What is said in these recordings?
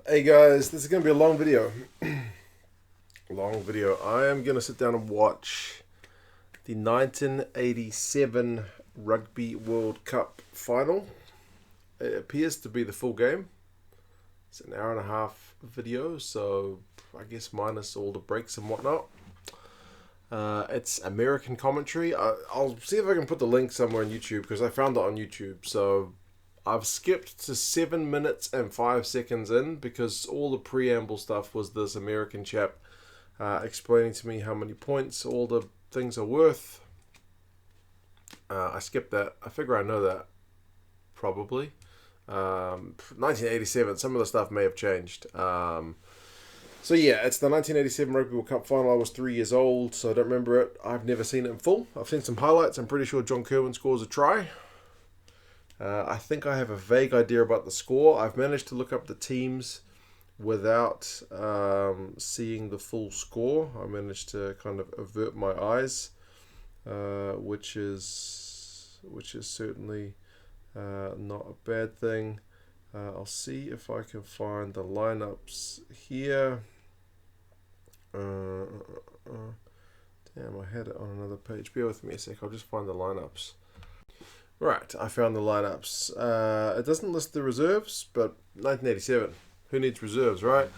Hey guys, this is going to be a long video. Long video. I am going to sit down and watch the 1987 Rugby World Cup Final. It appears to be the full game. It's an hour and a half video, so I guess minus all the breaks and whatnot. It's American commentary. I'll see if I can put the link somewhere on YouTube because I found it on YouTube. So I've skipped to 7 minutes and 5 seconds in because all the preamble stuff was this American chap explaining to me how many points all the things are worth. I skipped that. I figure I know that probably. 1987, some of the stuff may have changed. So yeah, it's the 1987 Rugby World Cup Final. I was 3 years old, so I don't remember it. I've never seen it in full. I've seen some highlights. I'm pretty sure John Kerwin scores a try. I think I have a vague idea about the score. I've managed to look up the teams without seeing the full score. I managed to kind of avert my eyes, which is certainly not a bad thing. I'll see if I can find the lineups here. Damn, I had it on another page. Bear with me a sec. I'll just find the lineups. Right, I found the lineups. It doesn't list the reserves, but 1987. Who needs reserves, right?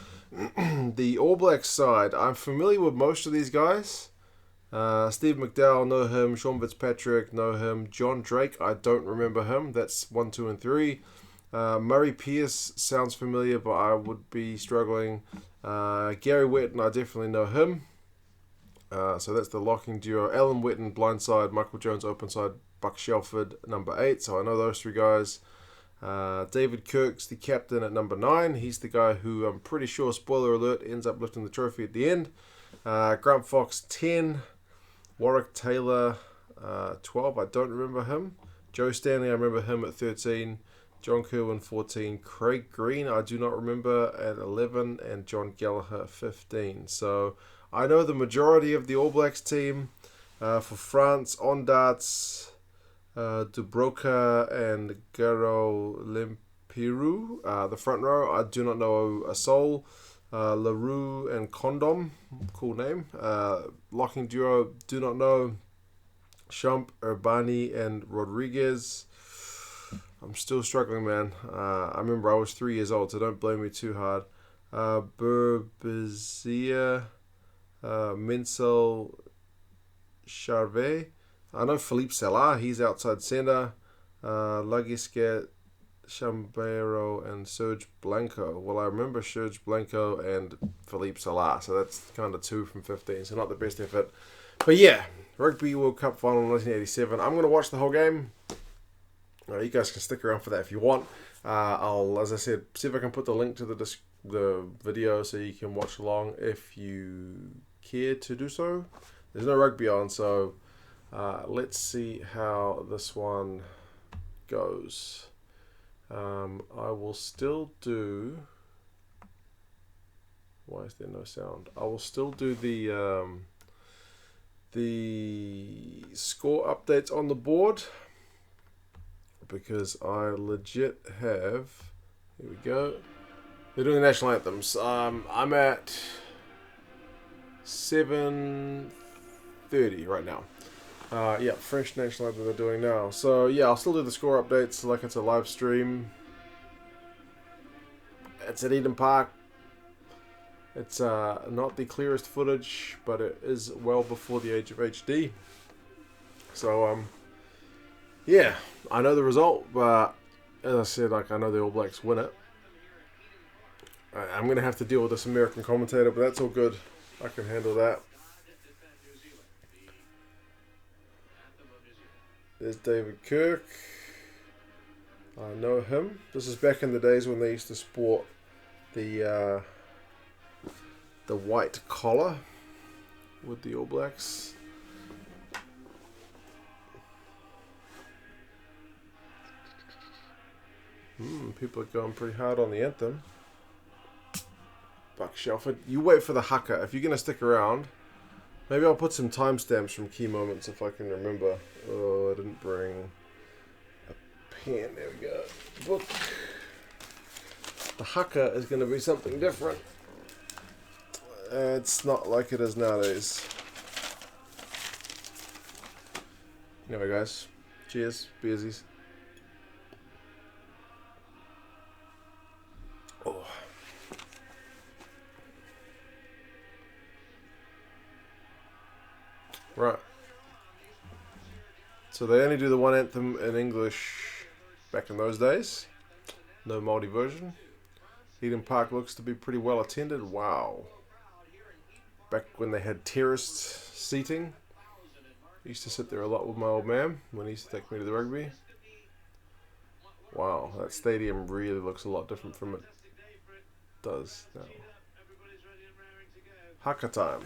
The All Blacks side. I'm familiar with most of these guys. Steve McDowell, know him. Sean Fitzpatrick, know him. John Drake, I don't remember him. That's 1, 2, and 3. Murray Pearce sounds familiar, but I would be struggling. Gary Wetton, I definitely know him. So that's the locking duo. Alan Wetton, blindside. Michael Jones, open side. Buck Shelford, number 8. So I know those three guys. David Kirk's the captain at number 9. He's the guy who I'm pretty sure, spoiler alert, ends up lifting the trophy at the end. Grant Fox, 10. Warwick Taylor, 12. I don't remember him. Joe Stanley, I remember him at 13. John Kerwin, 14. Craig Green, I do not remember, at 11. And John Gallagher, 15. So I know the majority of the All Blacks team. For France, on darts, Dubroka and Garo Lempiru, the front row. I do not know a soul. LaRue and Condom, cool name. Locking duo, do not know. Shump, Urbani, and Rodriguez. I'm still struggling, man. I remember I was 3 years old, so don't blame me too hard. Burbizia, Mensel, Charvet. I know Philippe Salah, he's outside centre. Lagisket, Chambero, and Serge Blanco. Well, I remember Serge Blanco and Philippe Salah, so that's kind of 2 from 15, so not the best effort. But yeah, Rugby World Cup Final 1987. I'm going to watch the whole game. You guys can stick around for that if you want. I'll, as I said, see if I can put the link to the video so you can watch along if you care to do so. There's no rugby on, so let's see how this one goes. I will still do... Why is there no sound? I will still do the score updates on the board because I legit have... Here we go. They're doing the national anthems. I'm at 7:30 right now. Yeah, French national anthem they're doing now. So yeah, I'll still do the score updates like it's a live stream. It's at Eden Park. It's not the clearest footage, but it is well before the age of HD. So yeah, I know the result, but as I said, like I know the All Blacks win it. I'm gonna have to deal with this American commentator, but that's all good. I can handle that. There's David Kirk. I know him. This is back in the days when they used to sport the white collar with the All Blacks. People are going pretty hard on the anthem. Buck Shelford. You wait for the haka. If you're going to stick around, maybe I'll put some timestamps from key moments if I can remember. Oh, I didn't bring a pen. There we go. Book. The haka is going to be something different. It's not like it is nowadays. Anyway, guys, cheers, beersies. Oh. Right. So they only do the one anthem in English back in those days. No Māori version. Eden Park looks to be pretty well attended. Wow. Back when they had terraced seating. I used to sit there a lot with my old man when he used to take me to the rugby. Wow, that stadium really looks a lot different from it does now. Haka time.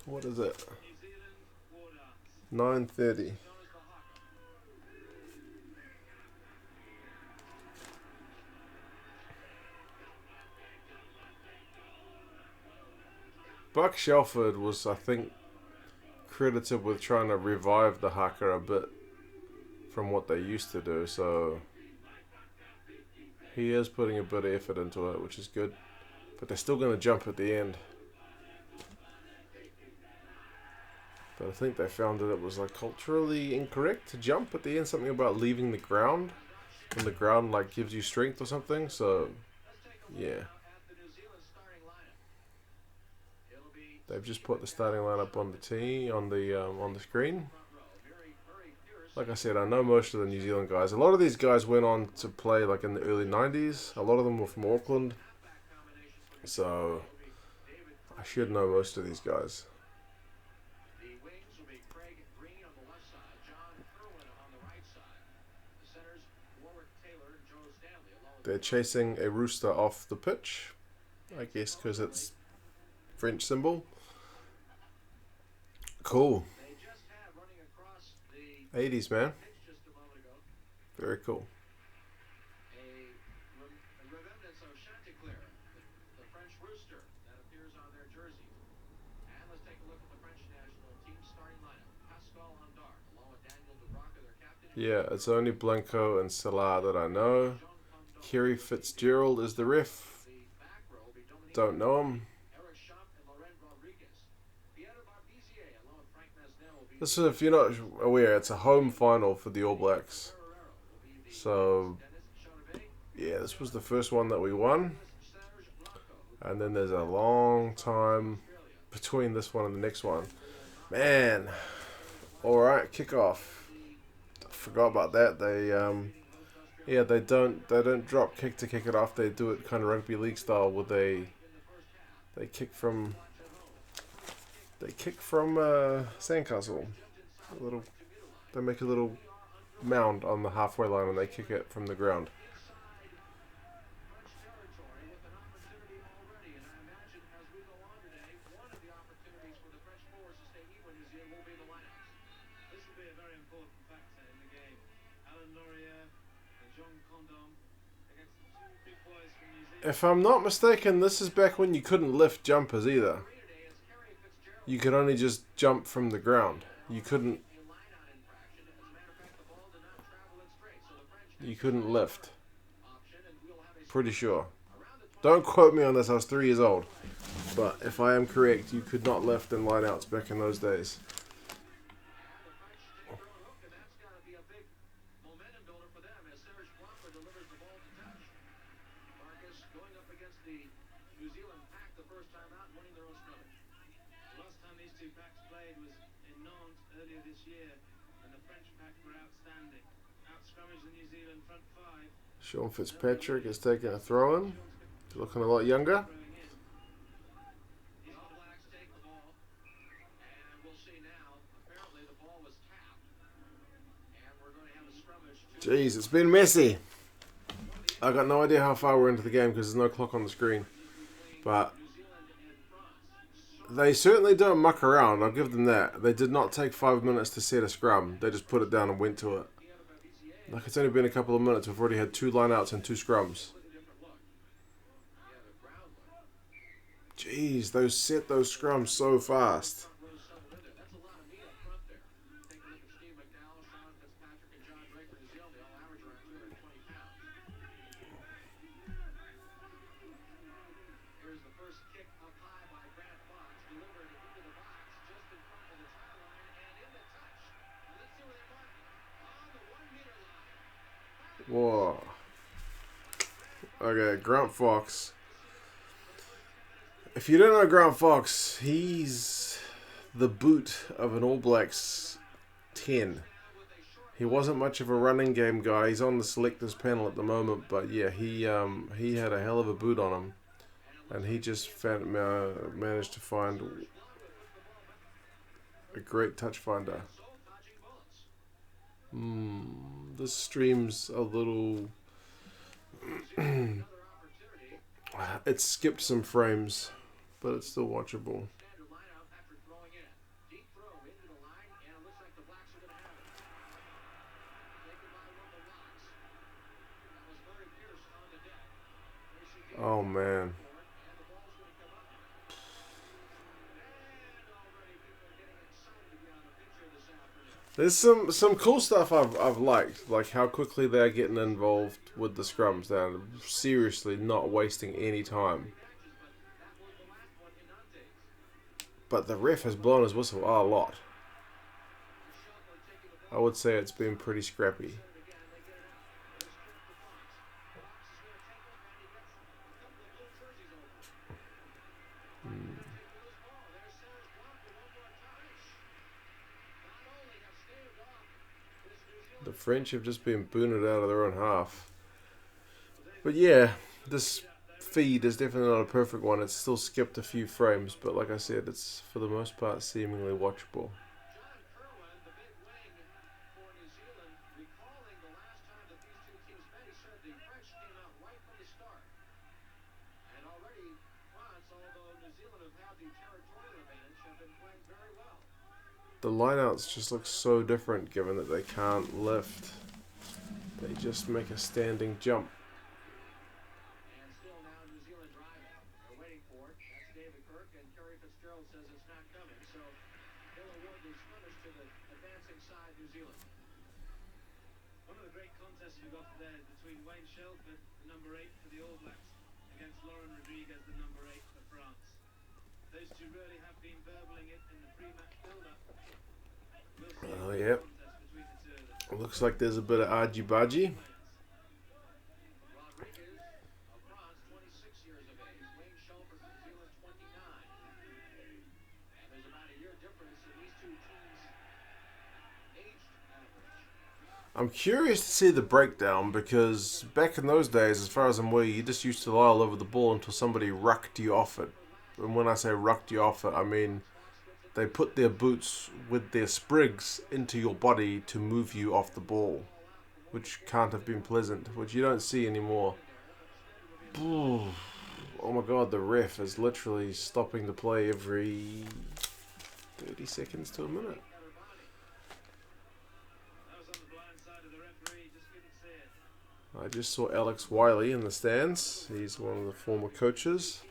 What is it? 9:30. Buck Shelford was, I think, credited with trying to revive the haka a bit from what they used to do, so he is putting a bit of effort into it, which is good. But they're still going to jump at the end. But I think they found that it was like culturally incorrect to jump at the end, something about leaving the ground, and the ground like gives you strength or something, so yeah. They've just put the starting lineup on the on the screen. Like I said, I know most of the New Zealand guys. A lot of these guys went on to play like in the early 90s. A lot of them were from Auckland. So I should know most of these guys. They're chasing a rooster off the pitch, I guess because it's French symbol. Cool. 80s, man. Very cool. Yeah, it's only Blanco and Salah that I know. Kerry Fitzgerald is the ref. Don't know him. This is, if you're not aware, it's a home final for the All Blacks. So, yeah, this was the first one that we won. And then there's a long time between this one and the next one. Man. Alright, kickoff. I forgot about that. They don't drop kick to kick it off. They do it kind of rugby league style where they kick from sandcastle. They make a little mound on the halfway line and they kick it from the ground. If I'm not mistaken, this is back when you couldn't lift jumpers either. You could only just jump from the ground. You couldn't lift. Pretty sure. Don't quote me on this, I was 3 years old. But if I am correct, you could not lift in lineouts back in those days. Sean Fitzpatrick is taking a throw in. Looking a lot younger. Jeez, it's been messy. I got no idea how far we're into the game because there's no clock on the screen. But they certainly don't muck around, I'll give them that. They did not take 5 minutes to set a scrum. They just put it down and went to it. Like, it's only been a couple of minutes. We've already had 2 lineouts and 2 scrums. Jeez, those scrums so fast. Whoa. Okay, Grant Fox. If you don't know Grant Fox, he's the boot of an All Blacks 10. He wasn't much of a running game guy. He's on the selectors panel at the moment, but yeah, he had a hell of a boot on him, and he just managed to find a great touch finder. This stream's a little. It skipped some frames, but it's still watchable. Oh man. There's some cool stuff I've liked, like how quickly they're getting involved with the scrums. They're seriously not wasting any time. But the ref has blown his whistle a lot. I would say it's been pretty scrappy. The French have just been booted out of their own half. But yeah, this feed is definitely not a perfect one. It's still skipped a few frames, but like I said, it's for the most part seemingly watchable. The lineouts just look so different given that they can't lift. They just make a standing jump. Oh, yep. Looks like there's a bit of argy-bargy. I'm curious to see the breakdown because back in those days, as far as I'm aware, you just used to lie all over the ball until somebody rucked you off it. And when I say rucked you off it, I mean they put their boots with their sprigs into your body to move you off the ball, which can't have been pleasant, which you don't see anymore. Oh my god, the ref is literally stopping the play every 30 seconds to a minute. I just saw Alex Wiley in the stands. He's one of the former coaches.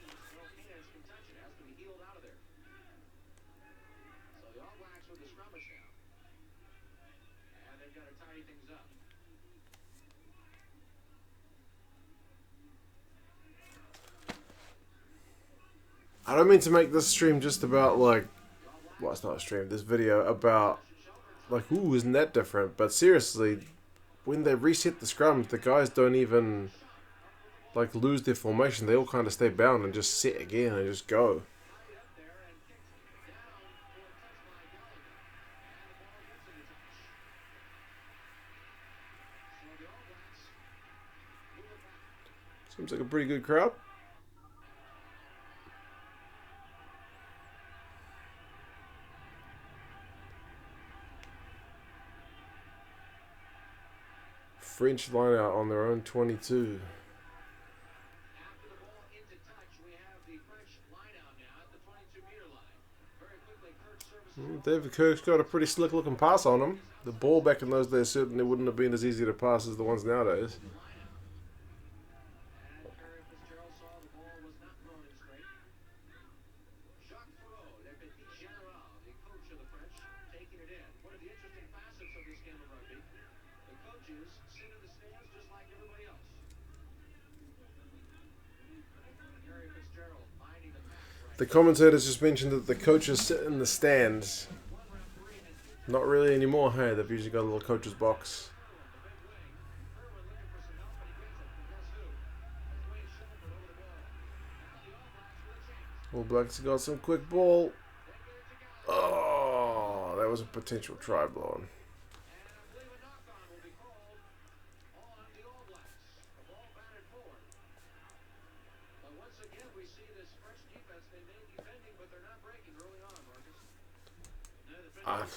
I don't mean to make this stream just about like, well, it's not a stream, this video about like, ooh, isn't that different? But seriously, when they reset the scrums, the guys don't even like lose their formation. They all kind of stay bound and just set again and just go. Seems like a pretty good crowd. French line out on their own 22. David Kirk's got a pretty slick looking pass on him. The ball back in those days certainly wouldn't have been as easy to pass as the ones nowadays. The commentators just mentioned that the coaches sit in the stands. Not really anymore, hey? They've usually got a little coach's box. All Blacks got some quick ball. Oh, that was a potential try blown.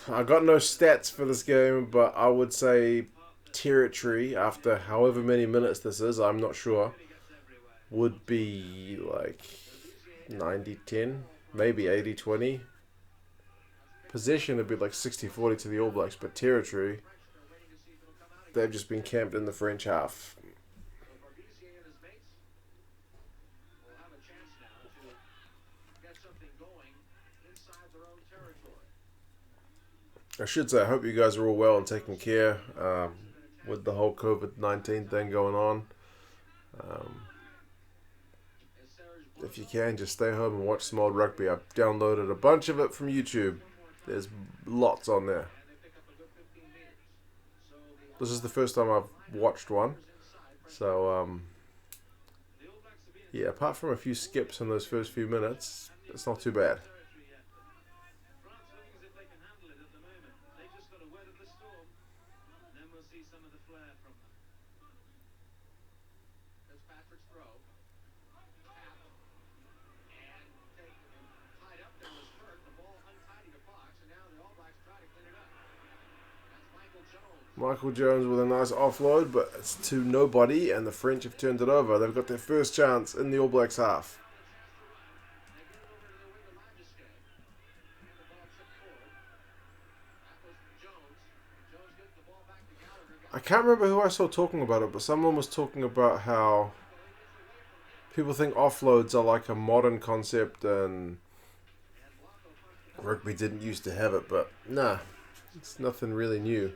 I got no stats for this game, but I would say territory, after however many minutes this is, I'm not sure, would be like 90-10, maybe 80-20. Possession would be like 60-40 to the All Blacks, but territory, they've just been camped in the French half. I should say, I hope you guys are all well and taking care with the whole COVID-19 thing going on. If you can, just stay home and watch some old rugby. I've downloaded a bunch of it from YouTube. There's lots on there. This is the first time I've watched one. So, yeah, apart from a few skips in those first few minutes, it's not too bad. Michael Jones with a nice offload, but it's to nobody, and the French have turned it over. They've got their first chance in the All Blacks half. I can't remember who I saw talking about it, but someone was talking about how people think offloads are like a modern concept and rugby didn't used to have it, but nah, it's nothing really new.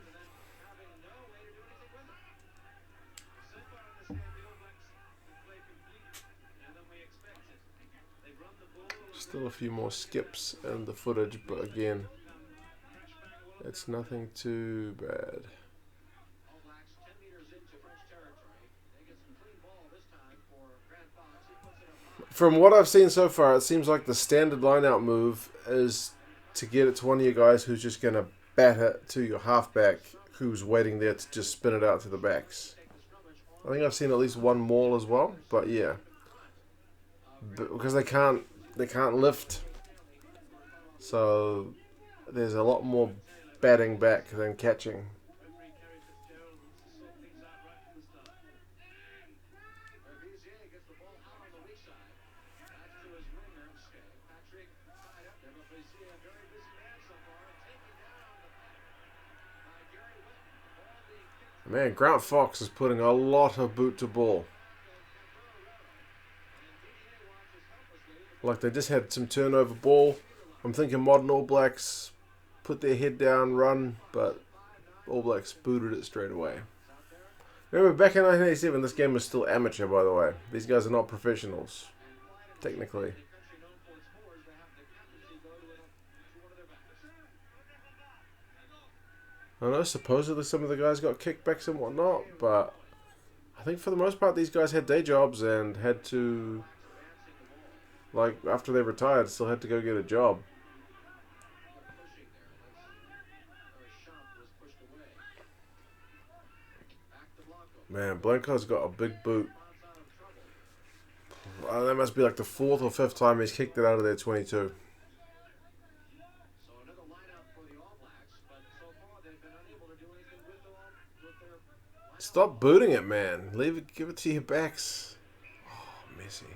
Still a few more skips in the footage, but again, it's nothing too bad. From what I've seen so far, it seems like the standard line-out move is to get it to one of your guys who's just going to bat it to your halfback who's waiting there to just spin it out to the backs. I think I've seen at least one maul as well, but yeah. Because they can't lift, so there's a lot more batting back than catching. Man, Grant Fox is putting a lot of boot to ball. Like, they just had some turnover ball. I'm thinking modern All Blacks put their head down, run, but All Blacks booted it straight away. Remember, back in 1987, this game was still amateur, by the way. These guys are not professionals, technically. I know, supposedly some of the guys got kickbacks and whatnot, but I think for the most part, these guys had day jobs and had to, like, after they retired, still had to go get a job. Man, Blanco's got a big boot. That must be like the 4th or 5th time he's kicked it out of their 22. Stop booting it, man. Leave it. Give it to your backs. Oh, messy.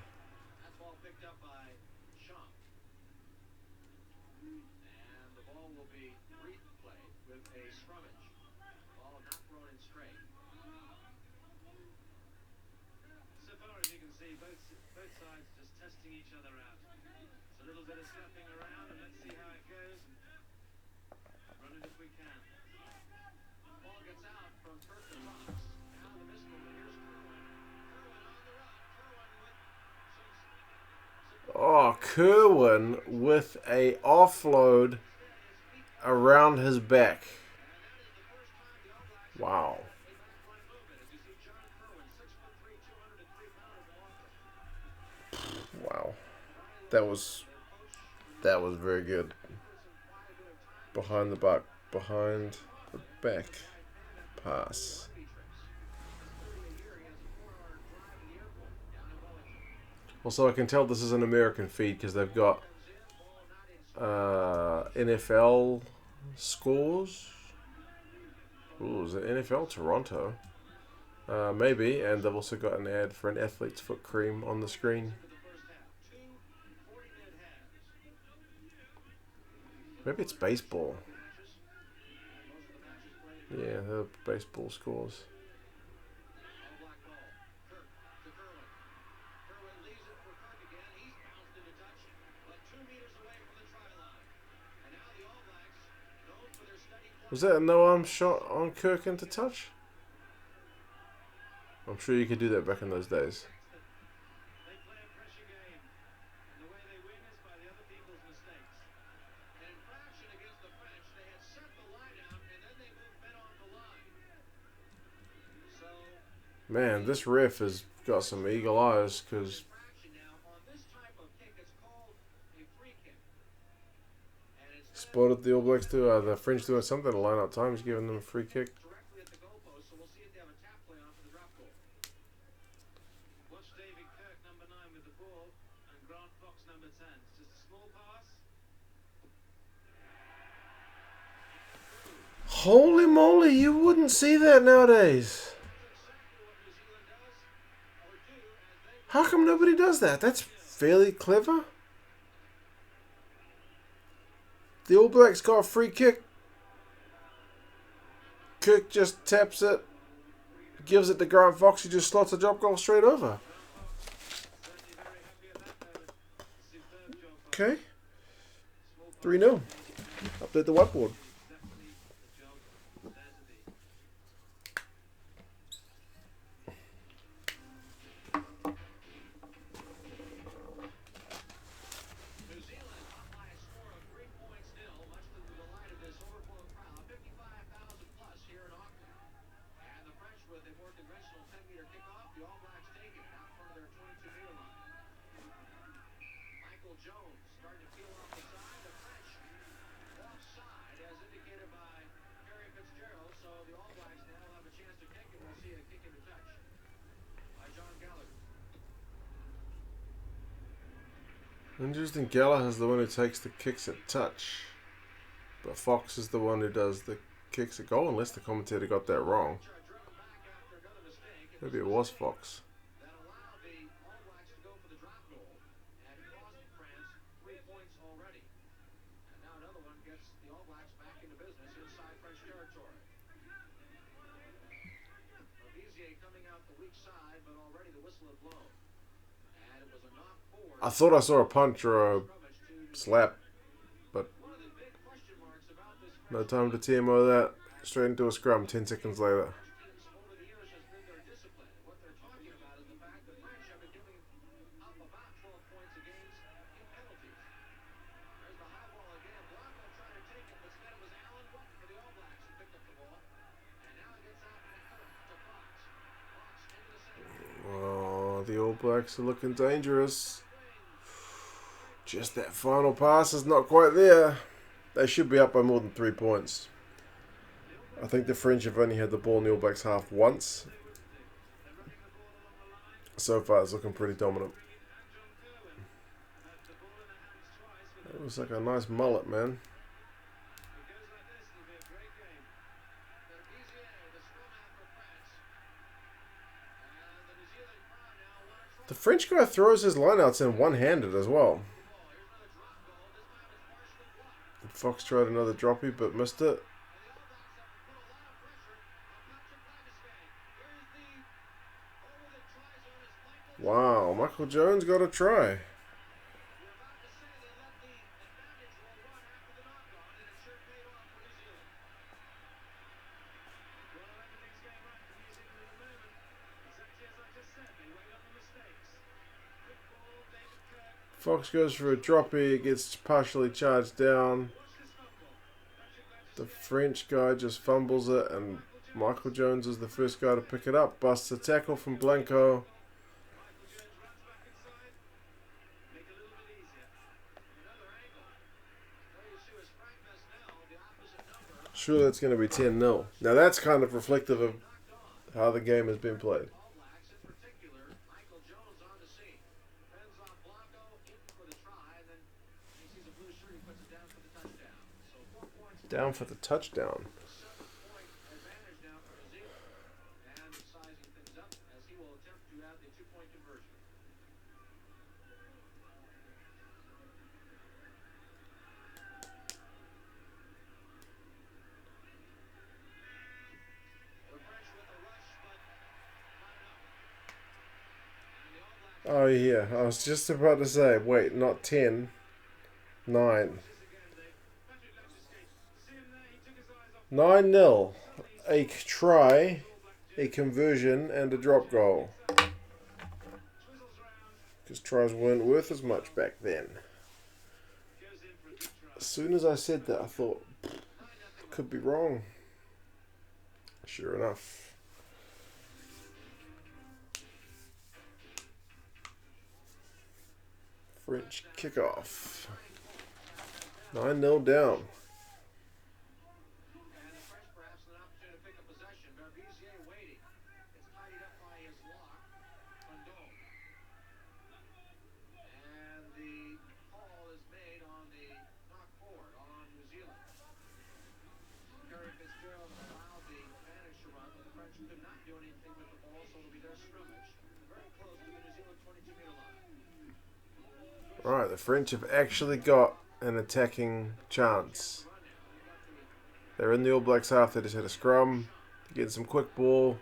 Oh, Kerwin with a offload around his back. Wow. Wow. That was very good. Behind the back pass. Also, I can tell this is an American feed because they've got NFL scores. Ooh, is it NFL Toronto? Maybe, and they've also got an ad for an athlete's foot cream on the screen. Maybe it's baseball. Yeah, the baseball scores. Was that a no-arm shot on Kirk into touch? I'm sure you could do that back in those days. Man, this ref has got some eagle eyes because spotted the All Blacks the French doing something to line up time. He's giving them a free kick. Holy moly, you wouldn't see that nowadays. How come nobody does that? That's fairly clever. The All Blacks got a free kick. Kirk just taps it, gives it to Grant Fox, who just slots a drop goal straight over. Okay. 3-0. Update the whiteboard. Interesting, Gallagher's the one who takes the kicks at touch. But Fox is the one who does the kicks at goal, unless the commentator got that wrong. Maybe it was Fox. I thought I saw a punch or a slap, but no time to TMO that. Straight into a scrum 10 seconds later. Oh, the All Blacks are looking dangerous. Just that final pass is not quite there. They should be up by more than 3 points. I think the French have only had the ball in the All Blacks half once. So far it's looking pretty dominant. It was like a nice mullet, man. The French guy throws his lineouts in one-handed as well. Fox tried another droppy but missed it. Wow, Michael Jones got a try. Fox goes for a droppy, it gets partially charged down. The French guy just fumbles it and Michael Jones is the first guy to pick it up. Busts a tackle from Blanco. Surely it's going to be 10-0. Now that's kind of reflective of how the game has been played. Down for the touchdown. Oh yeah, I was just about to say, wait, not 10, 9. 9-0. A try, a conversion, and a drop goal. Because tries weren't worth as much back then. As soon as I said that, I thought, could be wrong. Sure enough. French kickoff. 9-0 down. Right, the French have actually got an attacking chance. They're in the All Blacks half. They just had a scrum, getting some quick ball.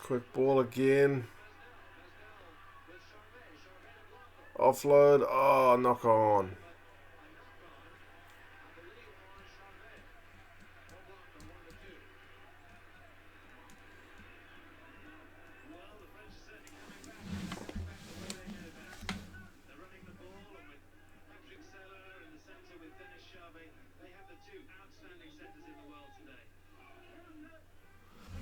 Quick ball again. Offload. Oh, knock on.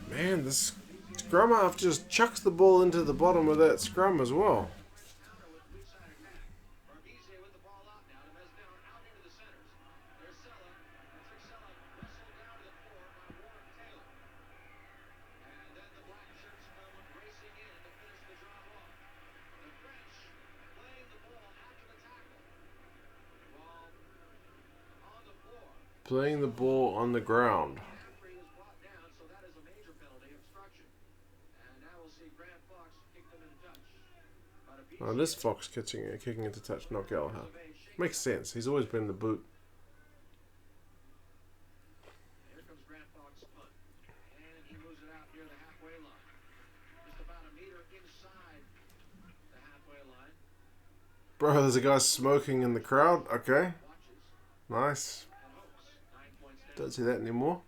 Man, this scrum half just chucks the ball into the bottom of that scrum as well. Playing the ball on the ground. Oh, this Fox kicking into touch, not Gallagher. Makes sense. He's always been the boot. Bro, there's a guy smoking in the crowd. Okay. Nice. Don't see that anymore.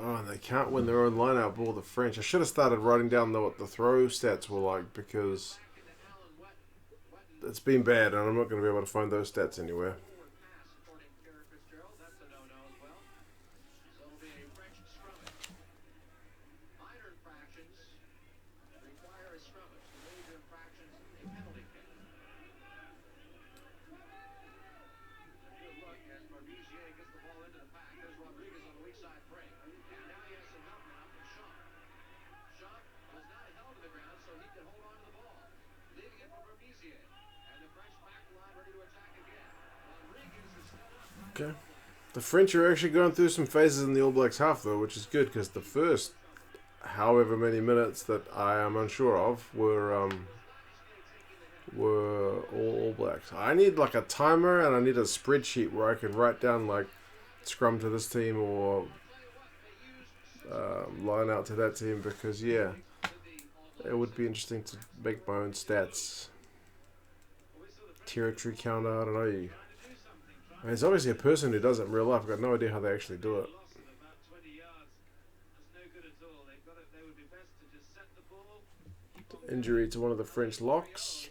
Oh, and they can't win their own line-out ball, the French. I should have started writing down what the throw stats were like, because it's been bad and I'm not going to be able to find those stats anywhere. Okay. The French are actually going through some phases in the All Blacks half, though, which is good, because the first however many minutes that I am unsure of were all Blacks. I need like a timer and I need a spreadsheet where I can write down like scrum to this team or line out to that team, because yeah, it would be interesting to make my own stats. Territory counter, I don't know. I mean, it's obviously a person who does it in real life. I've got no idea how they actually do it. Injury to one of the French locks.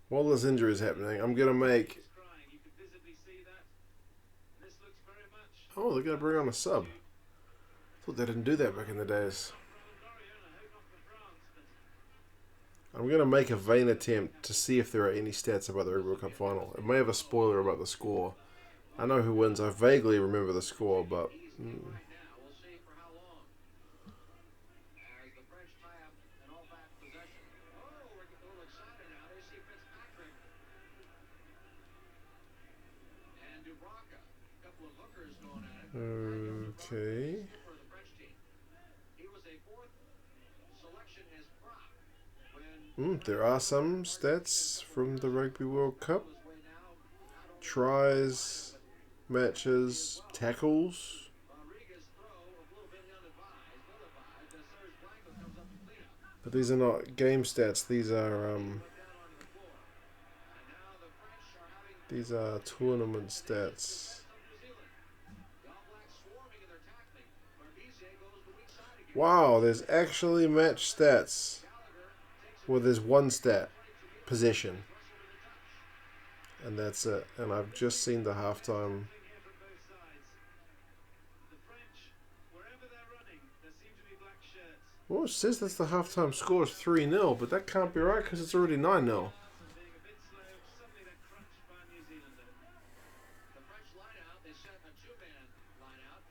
While this injury is happening, I'm going to make... Oh, they're going to bring on a sub. Thought they didn't do that back in the days. I'm going to make a vain attempt to see if there are any stats about the Rugby World Cup Final. It may have a spoiler about the score. I know who wins. I vaguely remember the score, but... Okay. There are some stats from the Rugby World Cup. Tries, matches, tackles. But these are not game stats. These are tournament stats. Wow, there's actually match stats. Well, there's one stat, possession. And that's it. And I've just seen the halftime. Well, it says that's the halftime score is 3-0, but that can't be right because it's already 9-0.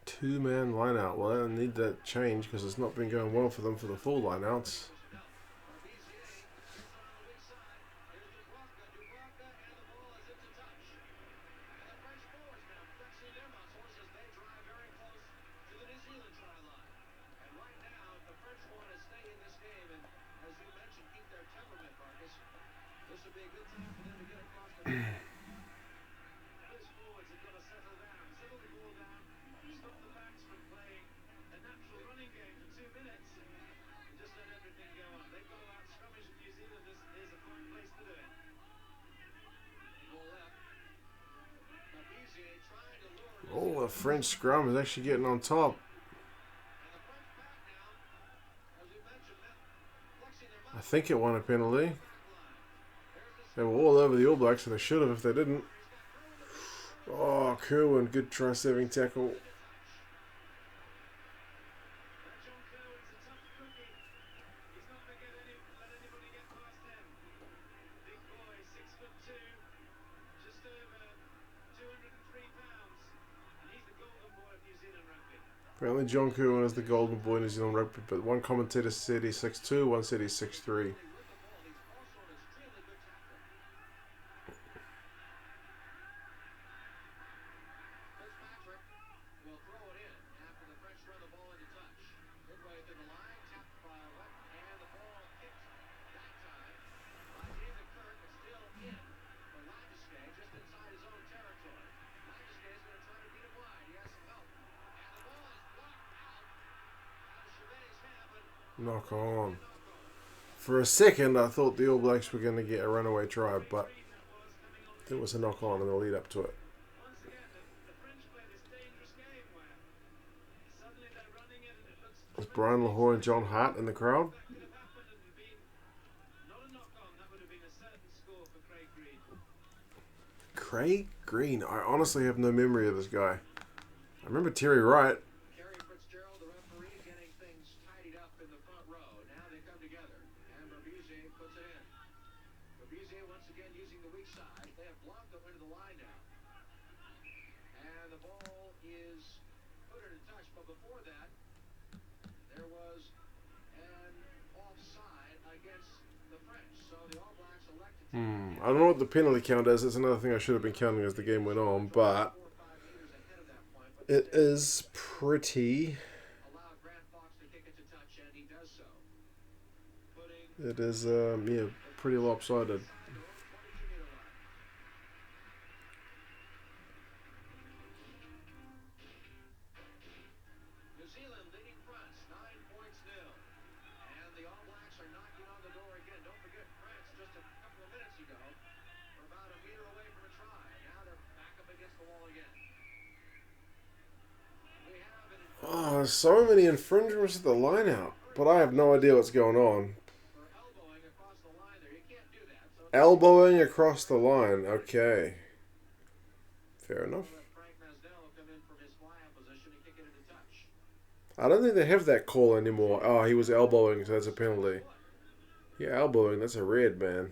Two-man line-out. Well, I need that change because it's not been going well for them for the full line-outs. Oh, the French scrum is actually getting on top. I think it won a penalty. They were all over the All Blacks, and they should have if they didn't. Oh, Kerwin, good try-saving tackle. Apparently John Kerwin is the golden boy in New Zealand rugby, but one commentator said he's 6'2", one said he's 6'3". Knock on. For a second, I thought the All Blacks were going to get a runaway try, but there was a knock on in the lead up to it. Was Brian Lahore and John Hart in the crowd? Craig Green. I honestly have no memory of this guy. I remember Terry Wright. I don't know what the penalty count is. It's another thing I should have been counting as the game went on, but it is pretty... It is, yeah, pretty lopsided. Oh, there's so many infringements at the line out, but I have no idea what's going on. Elbowing across the line, okay. Fair enough. I don't think they have that call anymore. Oh, he was elbowing, so that's a penalty. Yeah, elbowing, that's a red, man.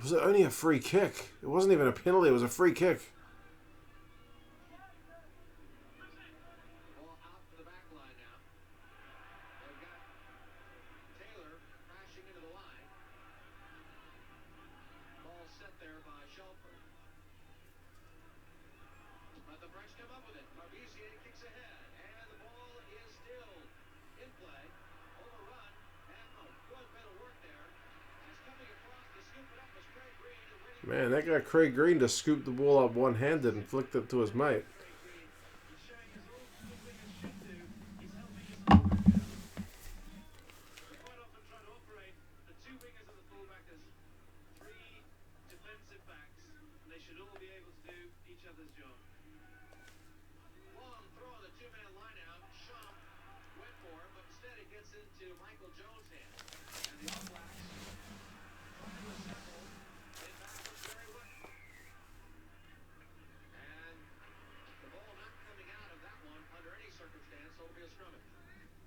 Was it only a free kick? It wasn't even a penalty, it was a free kick. Man, that guy Craig Green just scooped the ball up one-handed and flicked it to his mate.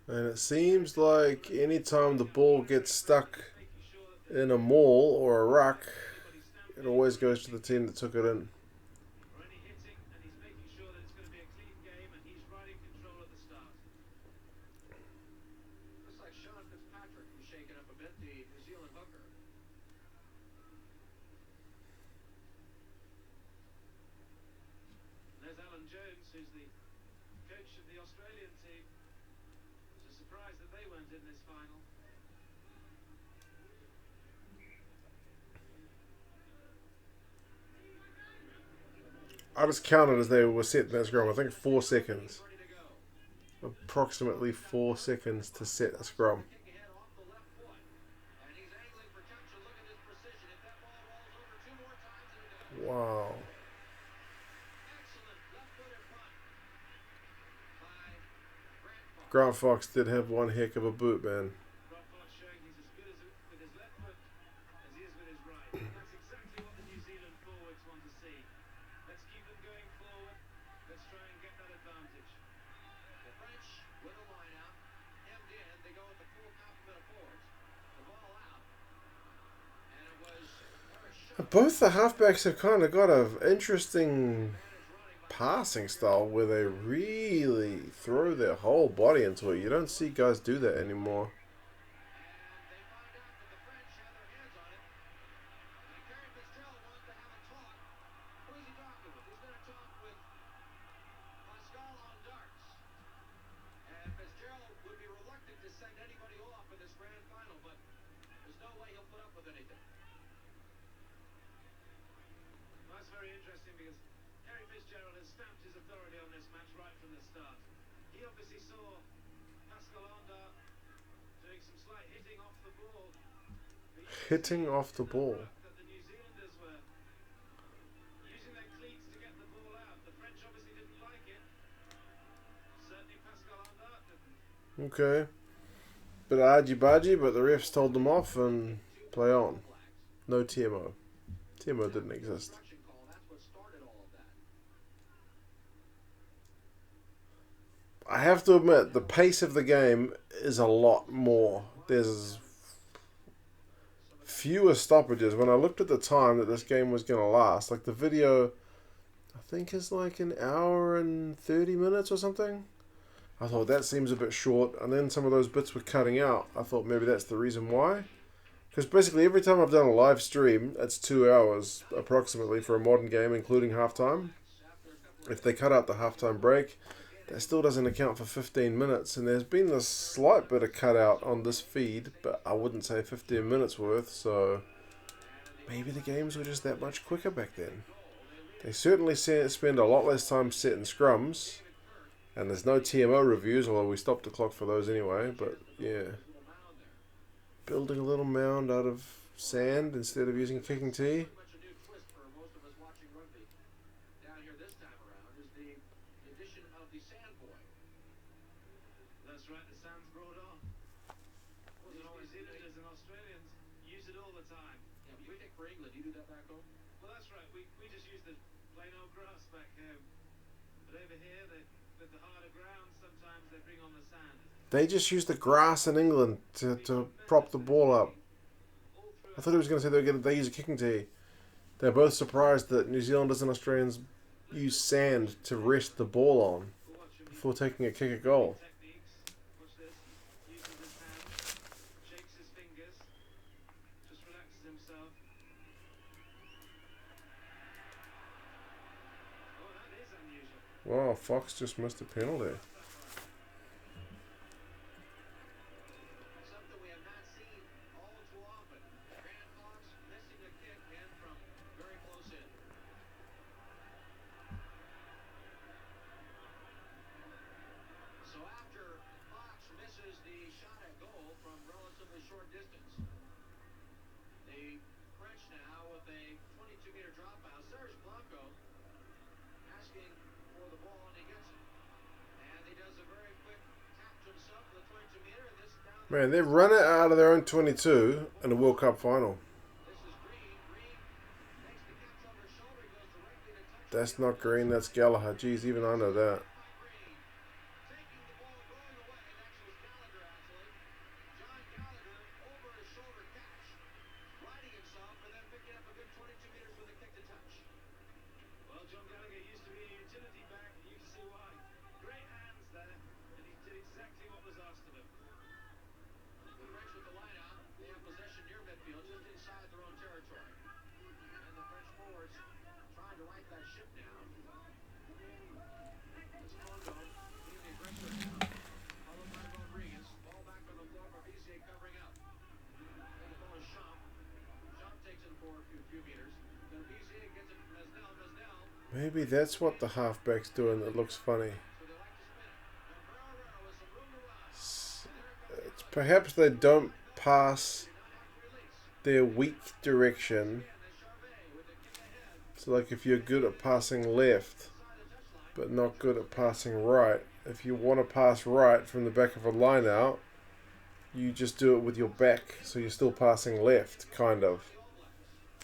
And it seems like anytime the ball gets stuck in a maul or a ruck, it always goes to the team that took it in. I just counted as they were set that scrum. I think 4 seconds. Approximately 4 seconds to set a scrum. Wow. Grant Fox did have one heck of a boot, man. Both the halfbacks have kind of got an interesting passing style where they really throw their whole body into it. You don't see guys do that anymore. Hitting off the ball. Okay. Bit argy-bargy, but the refs told them off and play on. No TMO. TMO didn't exist. I have to admit, the pace of the game is a lot more. There's fewer stoppages. When I looked at the time that this game was going to last, like the video, I think is like an hour and 30 minutes or something. I thought that seems a bit short, and then some of those bits were cutting out. I thought maybe that's the reason why. Because basically every time I've done a live stream, it's 2 hours approximately for a modern game, including halftime. If they cut out the halftime break, that still doesn't account for 15 minutes, and there's been a slight bit of cutout on this feed, but I wouldn't say 15 minutes worth, so maybe the games were just that much quicker back then. They certainly spend a lot less time setting scrums, And there's no TMO reviews, although we stopped the clock for those anyway. But yeah, building a little mound out of sand instead of using kicking tee. They just use the grass in England to prop the ball up. I thought he was going to say they use a kicking tee. They're both surprised that New Zealanders and Australians use sand to rest the ball on before taking a kick at goal. Wow, Fox just missed a penalty. Man, they run it out of their own 22 in the World Cup Final. That's not Green, that's Gallagher. Jeez, even I know that. Maybe that's what the halfback's doing that looks funny. It's perhaps they don't pass their weak direction. So like if you're good at passing left but not good at passing right, if you want to pass right from the back of a line out, you just do it with your back, so you're still passing left, kind of.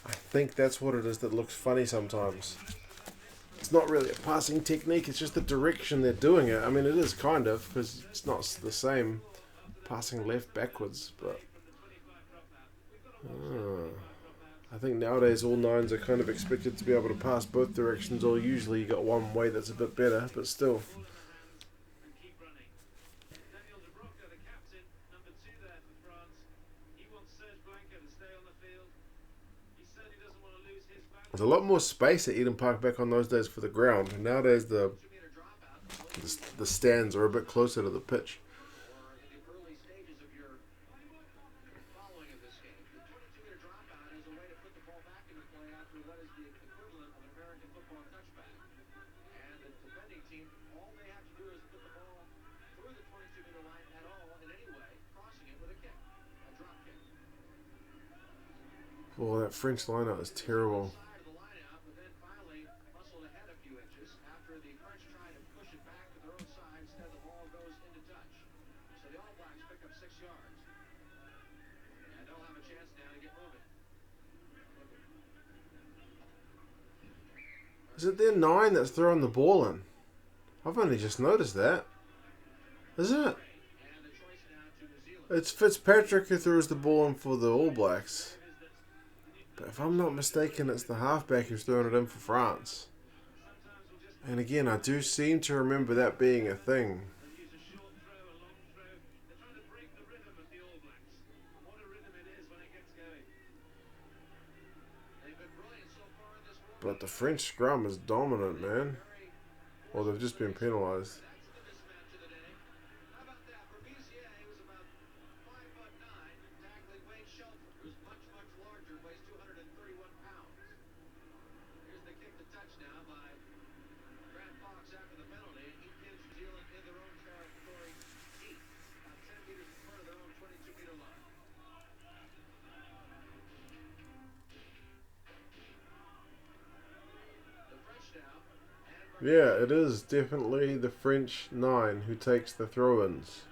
I think that's what it is that looks funny sometimes. It's not really a passing technique, it's just the direction they're doing it. I mean, it is kind of, because it's not the same passing left backwards, but I think nowadays all nines are kind of expected to be able to pass both directions, or usually you got one way that's a bit better, but still. There's a lot more space at Eden Park back on those days for the ground. Nowadays the stands are a bit closer to the pitch. Oh, that French lineout is terrible. Is it their 9 that's throwing the ball in? I've only just noticed that. Is it? It's Fitzpatrick who throws the ball in for the All Blacks. But if I'm not mistaken, it's the halfback who's throwing it in for France. And again, I do seem to remember that being a thing. But the French scrum is dominant, man. Well, they've just been penalised. Yeah, it is definitely the French 9 who takes the throw-ins.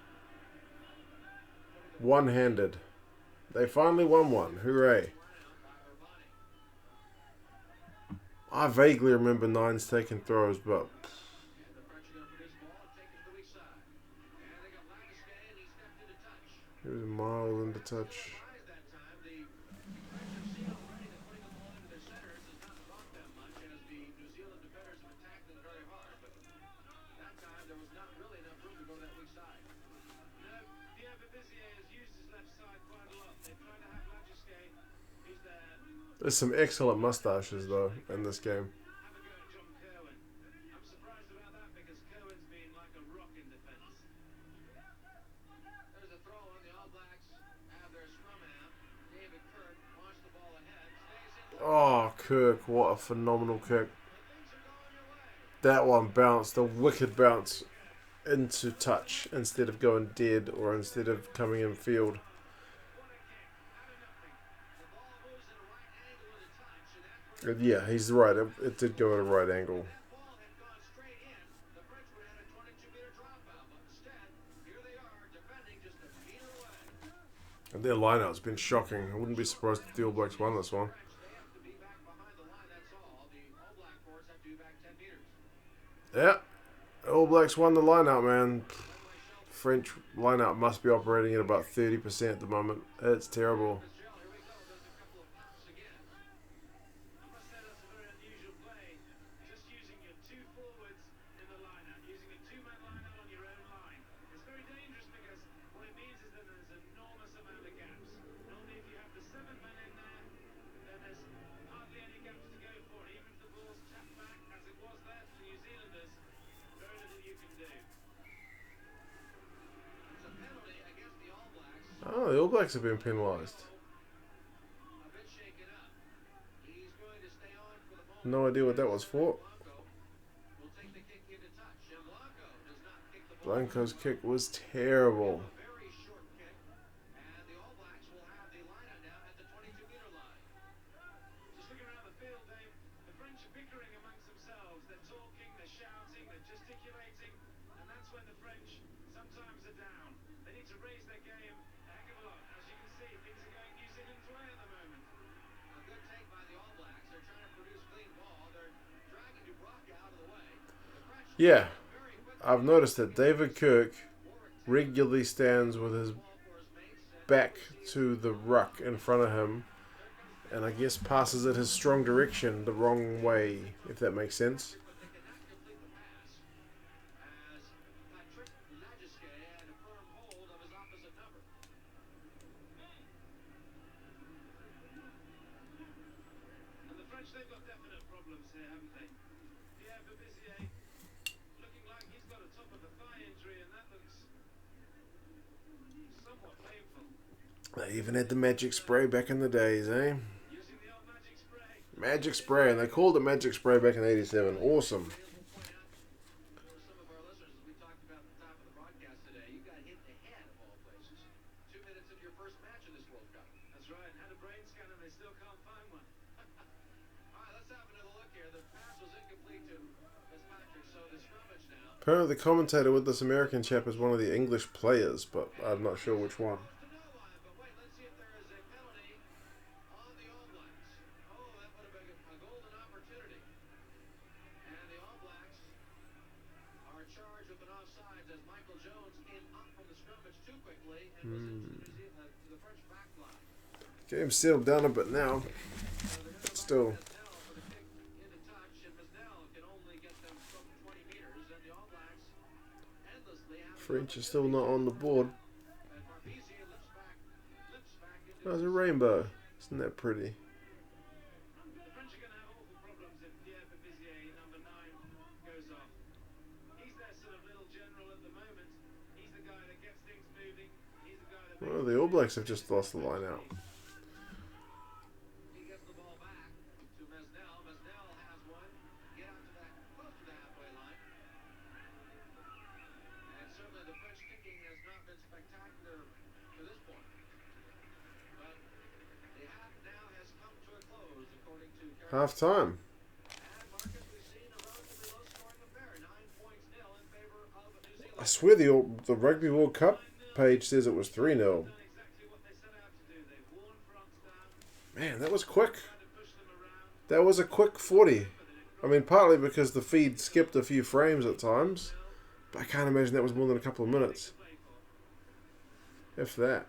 One-handed. They finally won one. Hooray. I vaguely remember 9s taking throws, but he was a mile into touch. There's some excellent mustaches, though, in this game. Oh, Kirk, what a phenomenal kick. That one bounced, a wicked bounce into touch instead of going dead or instead of coming in field. Yeah, he's right. It did go at a right angle. And their lineout's been shocking. I wouldn't be surprised if the All Blacks won this one. Yeah, All Blacks won the lineout, man. French lineout must be operating at about 30% at the moment. It's terrible. Oh, the All Blacks have been penalised. No idea what that was for. Blanco's kick was terrible. Yeah, I've noticed that David Kirk regularly stands with his back to the ruck in front of him and I guess passes it his strong direction the wrong way, if that makes sense. They even had the magic spray back in the days, eh? Magic spray, and they called it magic spray back in '87. Awesome. Apparently, the commentator with this American chap is one of the English players, but I'm not sure which one. Game's settled down a bit now, but still. French is still not on the board. There's a rainbow. Isn't that pretty? Well, the All Blacks have just lost the line out. Half time. I swear the Rugby World Cup page says it was 3-0. Man, that was quick. That was a quick 40. I mean, partly because the feed skipped a few frames at times, but I can't imagine that was more than a couple of minutes. If that.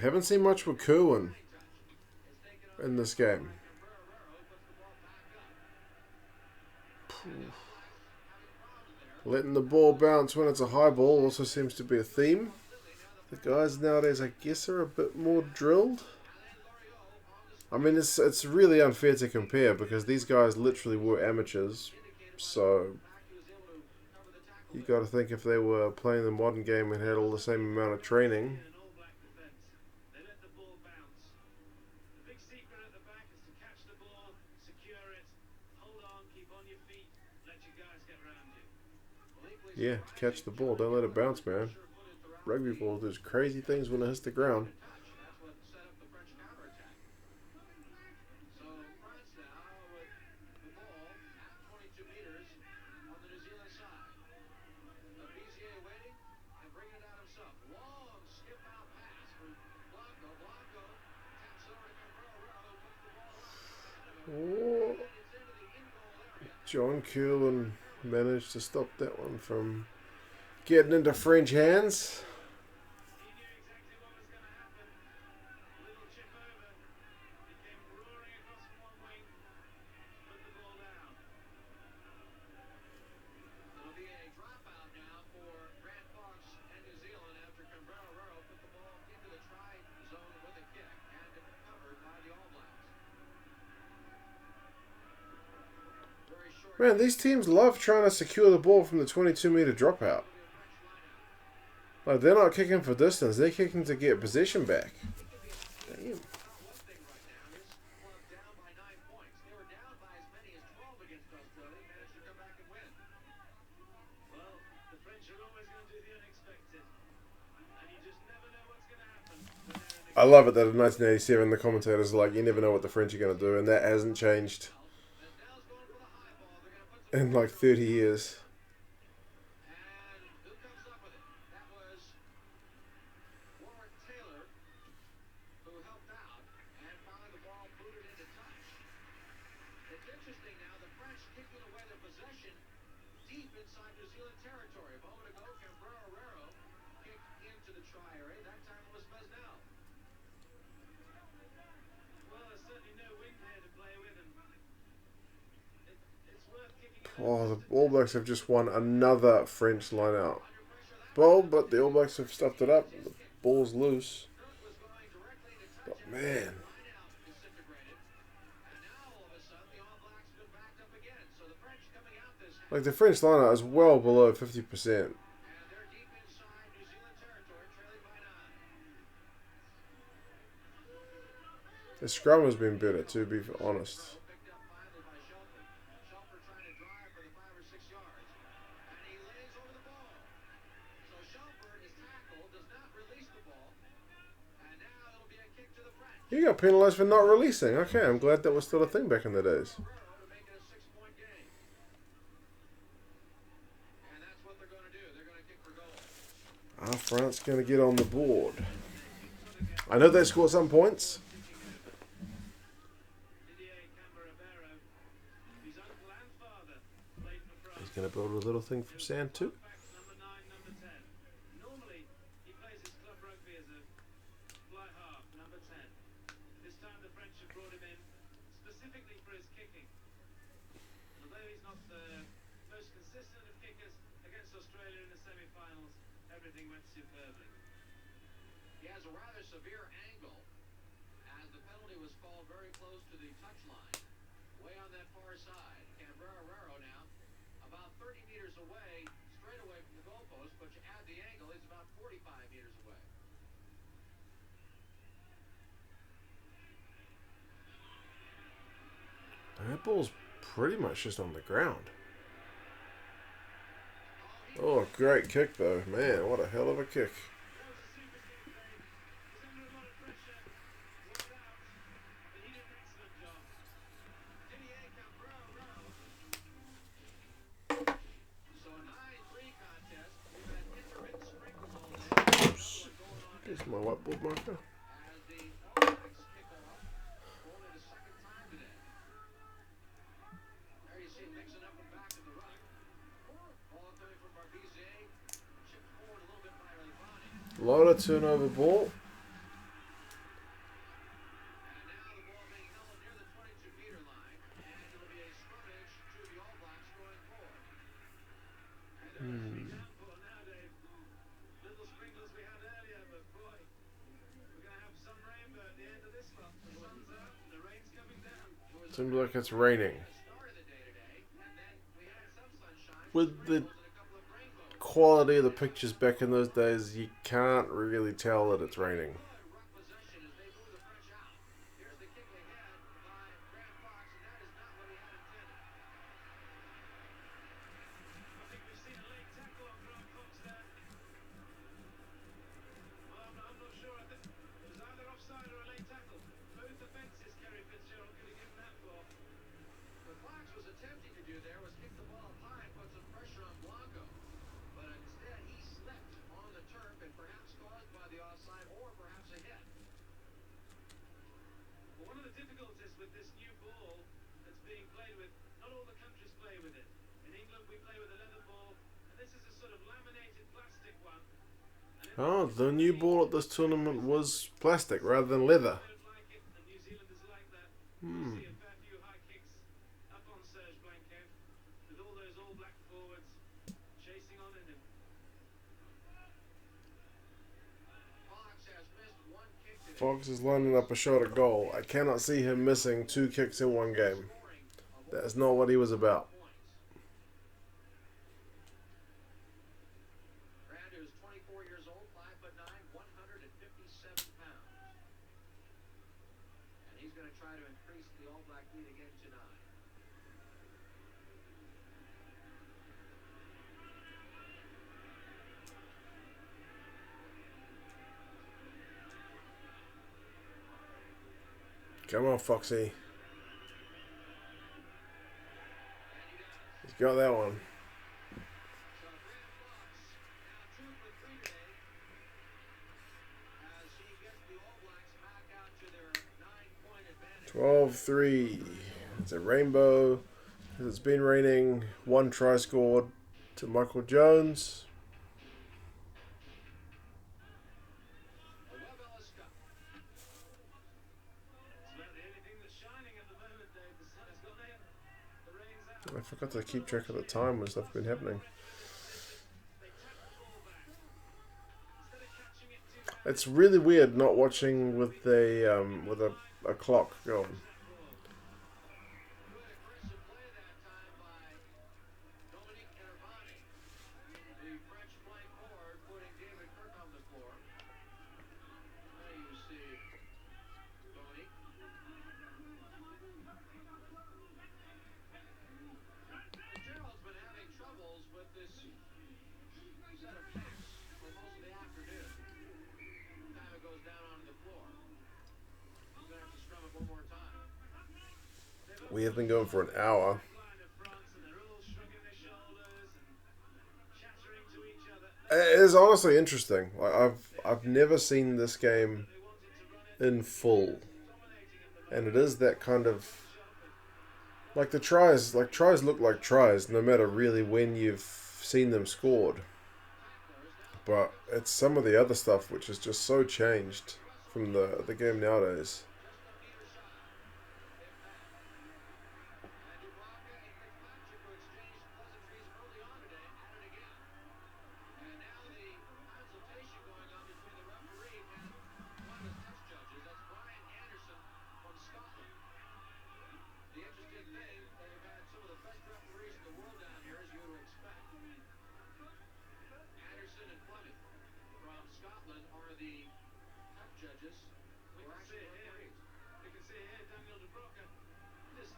Haven't seen much with Kerwin in this game. Letting the ball bounce when it's a high ball also seems to be a theme. The guys nowadays, I guess, are a bit more drilled. I mean, it's really unfair to compare because these guys literally were amateurs. So you got to think if they were playing the modern game and had all the same amount of training. Yeah, catch the ball. Don't let it bounce, man. Rugby ball does crazy things when it hits the ground. Oh. John Kerwin managed to stop that one from getting into French hands. Man, these teams love trying to secure the ball from the 22-meter dropout. Like, they're not kicking for distance, they're kicking to get possession back. Damn. I love it that in 1987 the commentators are like, you never know what the French are going to do, and that hasn't changed in like 30 years. Oh, the All Blacks have just won another French line-out. Bold, but the All Blacks have stuffed it up. The ball's loose. But man. Like, the French line-out is well below 50%. The scrum has been better, to be honest. You got penalised for not releasing. Okay, I'm glad that was still a thing back in the days. Are France going to get on the board? I know they scored some points. He's going to build a little thing from sand too. That ball's pretty much just on the ground. Oh, great kick though. Man, what a hell of a kick. Here's my whiteboard marker. A lot of turnover ball. Seems like it's raining. With the quality of the pictures back in those days, you can't really tell that it's raining. Oh, the new ball at this tournament was plastic rather than leather. Fox is lining up a shot at goal. I cannot see him missing 2 kicks in one game. That's not what he was about. Come on, Foxy. He's got that one. "12-3. It's a rainbow. It's been raining. 1 try scored to Michael Jones. I forgot to keep track of the time when stuff's been happening. It's really weird not watching with a clock going. We have been going for an hour. It is honestly interesting. I've never seen this game in full, and it is that kind of like the tries. Like tries look like tries, no matter really when you've seen them scored. But it's some of the other stuff which is just so changed from the game nowadays.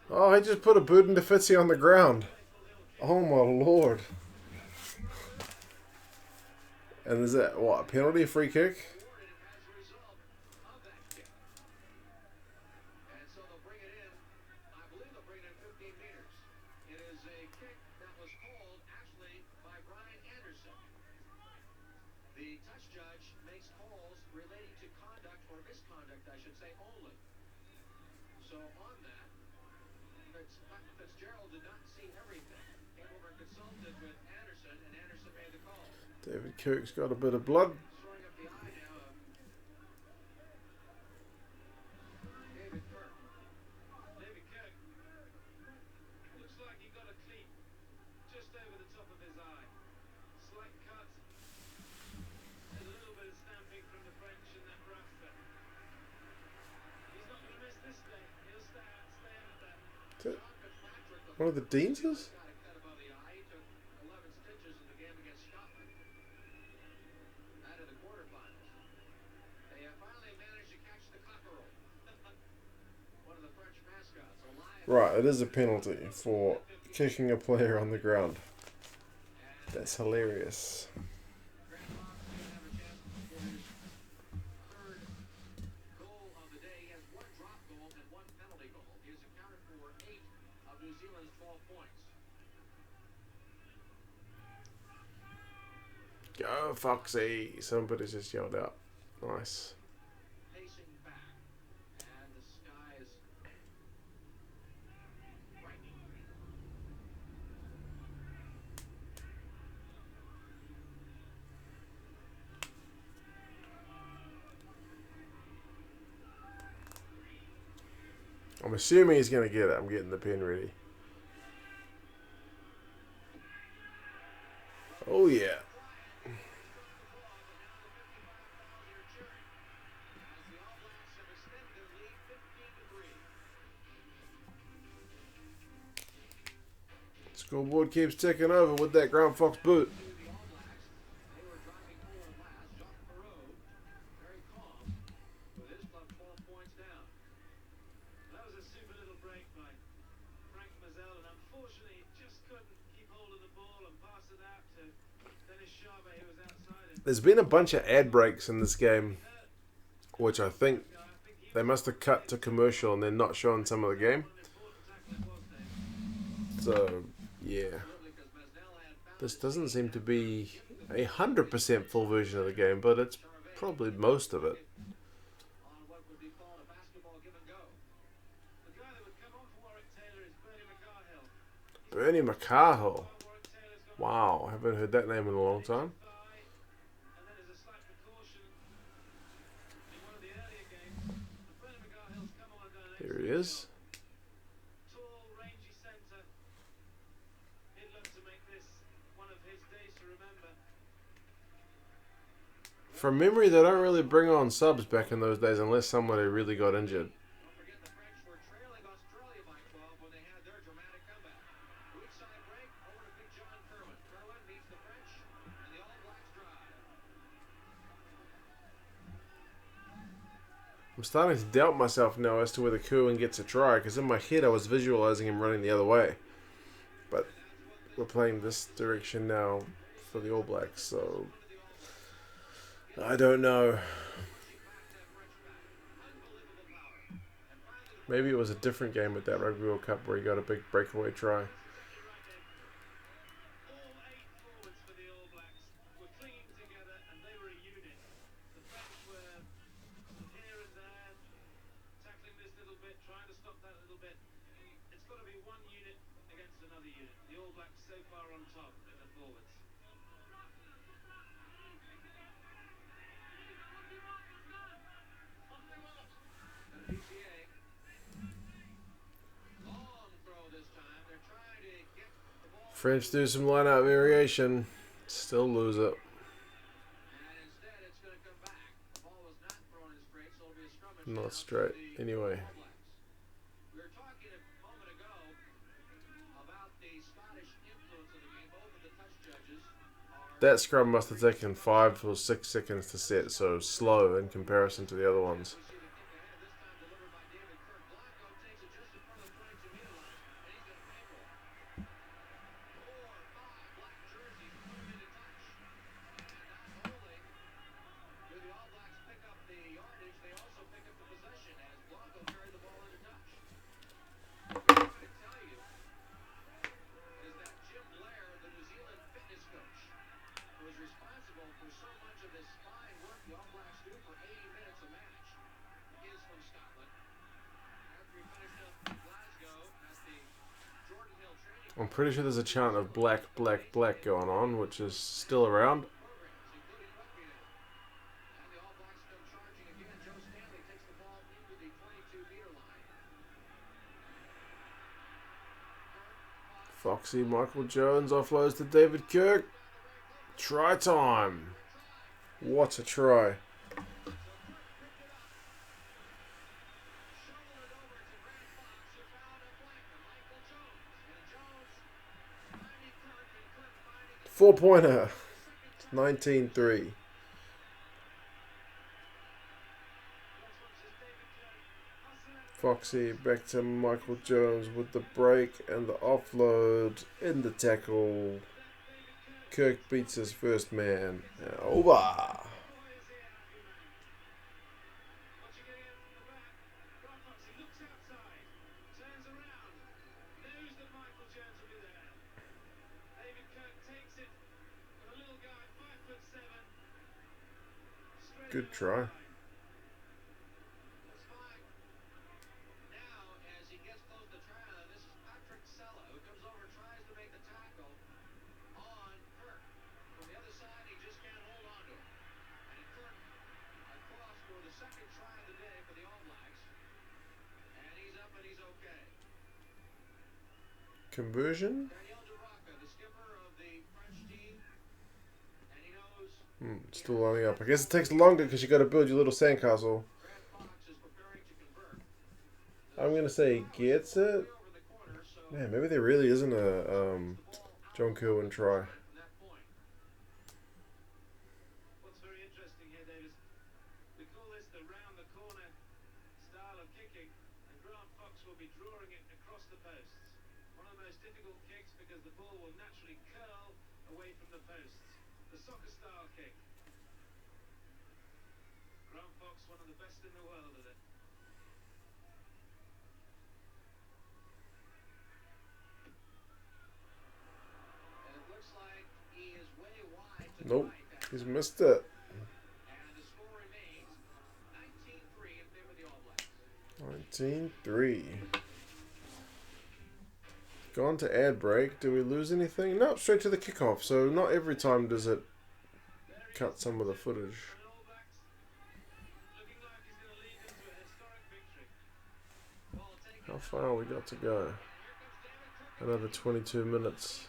Oh, he just put a boot into Fitzy on the ground. Oh my lord. And is that, what, a penalty, free kick? David Kirk's got a bit of blood. One of the Deanses? Right, it is a penalty for kicking a player on the ground. That's hilarious. Go Foxy! Somebody just yelled out. Nice. I'm assuming he's going to get it. I'm getting the pen ready. Oh, yeah. Scoreboard keeps ticking over with that Grant Fox boot. There's been a bunch of ad breaks in this game, which I think they must have cut to commercial and then not showing some of the game. So, yeah. This doesn't seem to be 100% full version of the game, but it's probably most of it. Bernie McCarhill. Wow, I haven't heard that name in a long time. There he is. From memory, they don't really bring on subs back in those days unless somebody really got injured. I'm starting to doubt myself now as to whether Kerwin gets a try, because in my head I was visualizing him running the other way. But we're playing this direction now for the All Blacks, so I don't know. Maybe it was a different game at that Rugby World Cup where he got a big breakaway try. French do some line-out variation. Still lose it. Not straight. Anyway. That scrum must have taken 5 or 6 seconds to set, so slow in comparison to the other ones. I'm pretty sure there's a chant of black, black, black going on, which is still around. Foxy Michael Jones offloads to David Kirk. Try time. What a try. Four-pointer. 19-3. Foxy back to Michael Jones with the break and the offload in the tackle. Kirk beats his first man. Over. Good try. Conversion? Still lining up. I guess it takes longer because you got to build your little sandcastle. I'm going to say he gets it. Man, maybe there really isn't a John Kerwin try. Nope, he's missed it. 19-3. Gone to ad break. Do we lose anything? No, straight to the kickoff. So not every time does it cut some of the footage. How far we got to go? Another 22 minutes.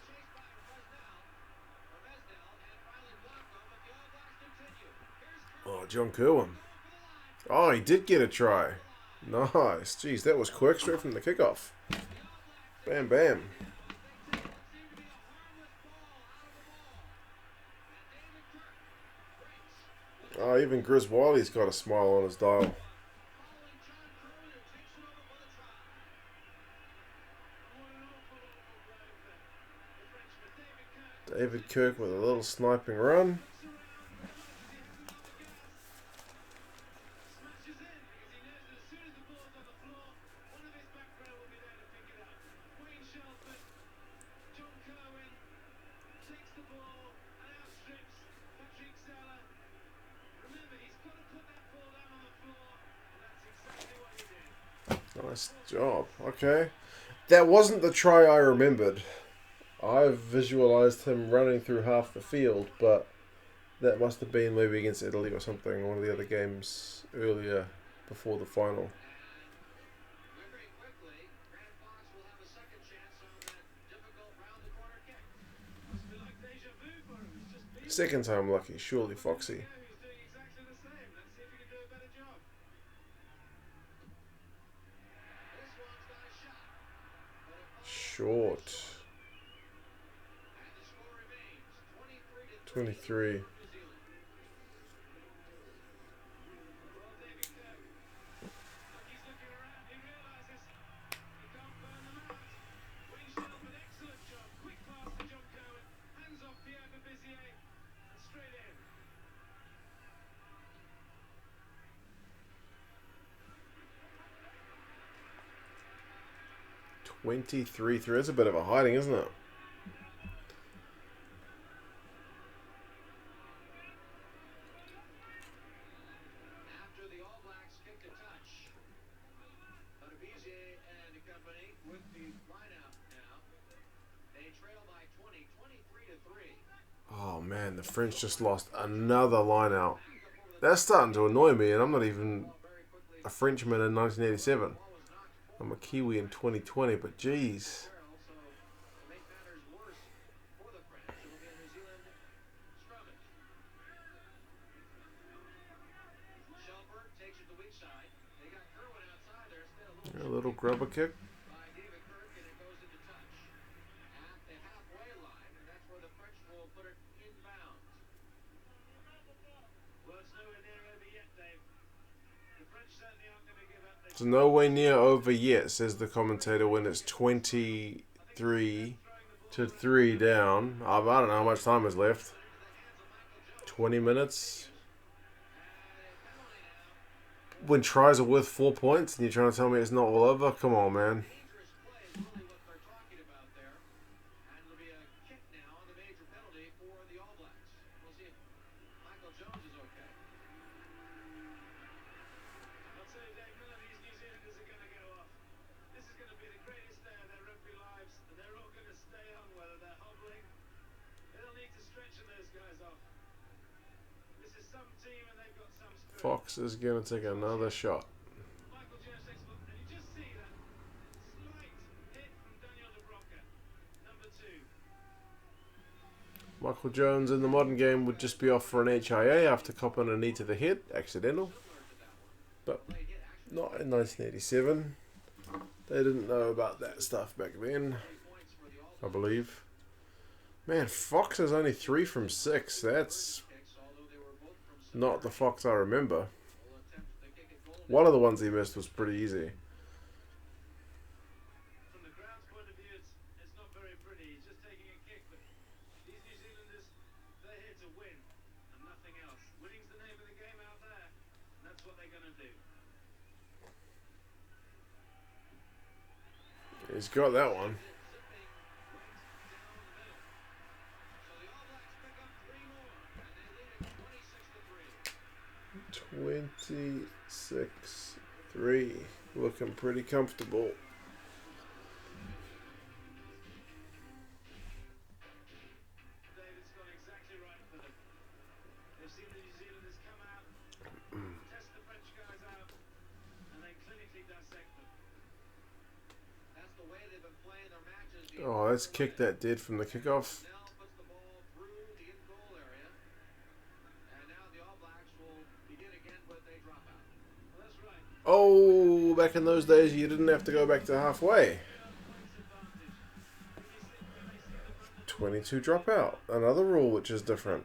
Oh, John Kerwin. Oh, he did get a try. Nice. Jeez, that was quick. Straight from the kickoff. Bam, bam. Oh, even Grizz Wiley's got a smile on his dial. David Kirk with a little sniping run. Nice job. Okay. That wasn't the try I remembered. I visualised him running through half the field, but that must have been maybe against Italy or something, one of the other games earlier before the final. Second time lucky, surely Foxy. Short. 23. Three. That's a bit of a hiding, isn't it? Oh man, the French just lost another line out. That's starting to annoy me, and I'm not even a Frenchman in 1987. I'm a Kiwi in 2020, but geez. A little grubber kick. It's no way near over yet, says the commentator, when it's 23 to 3 down. I don't know how much time is left. 20 minutes. When tries are worth 4 points and you're trying to tell me it's not all over? Come on, man. Fox is going to take another shot. Michael Jones in the modern game would just be off for an HIA after copping a knee to the head. Accidental. But not in 1987. They didn't know about that stuff back then, I believe. Man, Fox is only 3 from 6. That's not the Fox I remember. One of the ones he missed was pretty easy. From the crowd's point of view, it's not very pretty. He's just taking a kick, but these New Zealanders, they're here to win and nothing else. Winning's the name of the game out there, and that's what they're going to do. He's got that one. 26-3, looking pretty comfortable. David's got exactly right for them. They've seen the New Zealanders come out, test the French guys out, and then clinically dissect them. That's the way they've been playing their matches. Oh, let's kick that did from the kickoff. Oh, back in those days, you didn't have to go back to halfway. 22 dropout. Another rule which is different.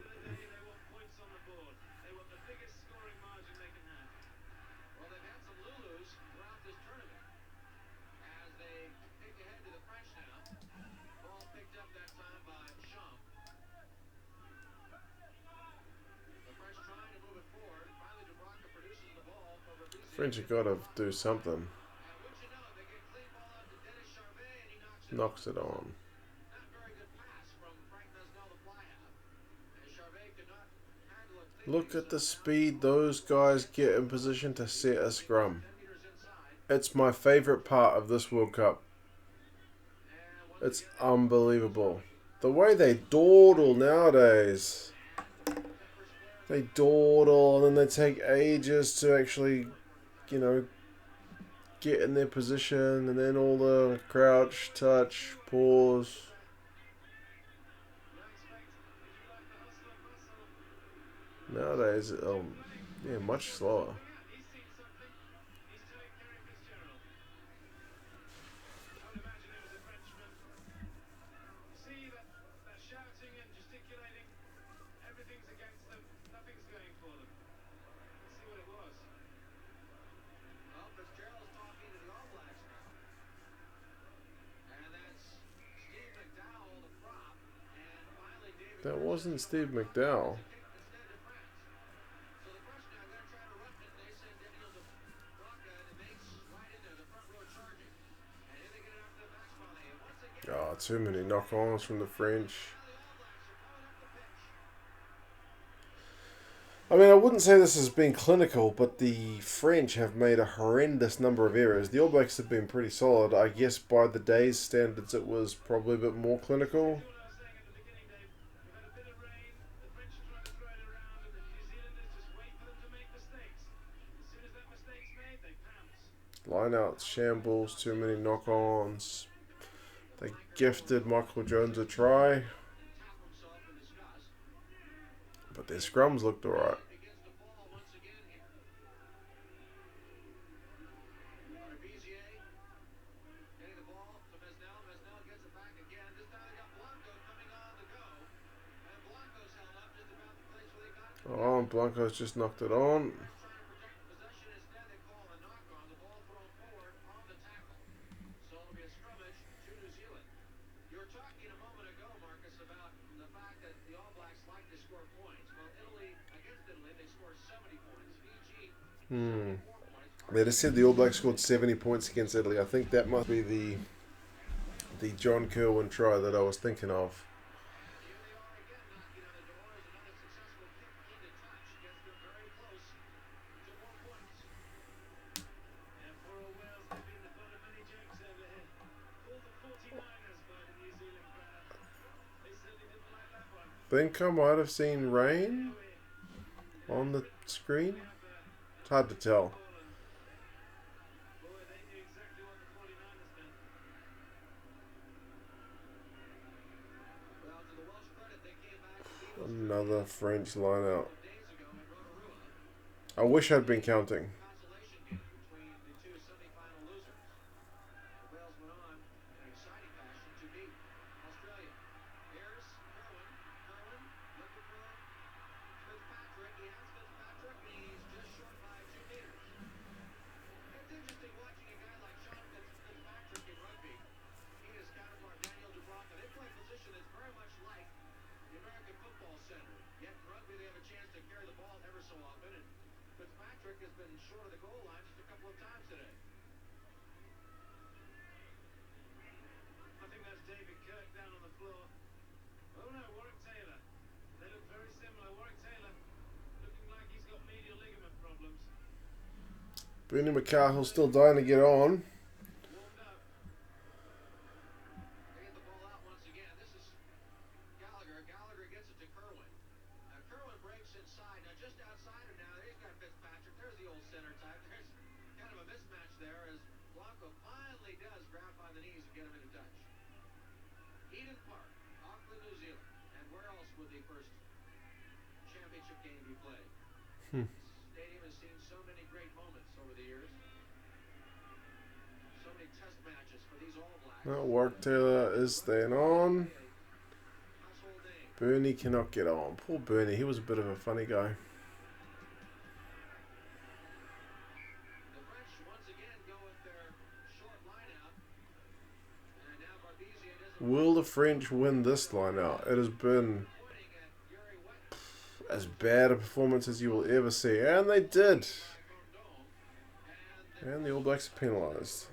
French have got to do something. Knocks it on. Look at the speed those guys get in position to set a scrum. It's my favourite part of this World Cup. It's unbelievable. The way they dawdle nowadays. They dawdle and then they take ages to actually, you know, get in their position, and then all the crouch, touch, pause. Nowadays, yeah, much slower. That wasn't Steve McDowell. Oh, too many knock-ons from the French. I mean, I wouldn't say this has been clinical, but the French have made a horrendous number of errors. The All Blacks have been pretty solid. I guess by the day's standards, it was probably a bit more clinical. Line-outs, shambles, too many knock-ons. They gifted Michael Jones a try. But their scrums looked alright. Oh, Blanco's just knocked it on. They just said the All Blacks scored 70 points against Italy. I think that must be the John Kerwin try that I was thinking of. I think I might have seen rain on the screen. It's hard to tell. Another French line out. I wish I'd been counting. Bernie McCarthy's still dying to get on. That work. Taylor is staying on. Bernie cannot get on. Poor Bernie. He was a bit of a funny guy. Will the French win this line out? It has been as bad a performance as you will ever see. And they did. And the All Blacks are penalised.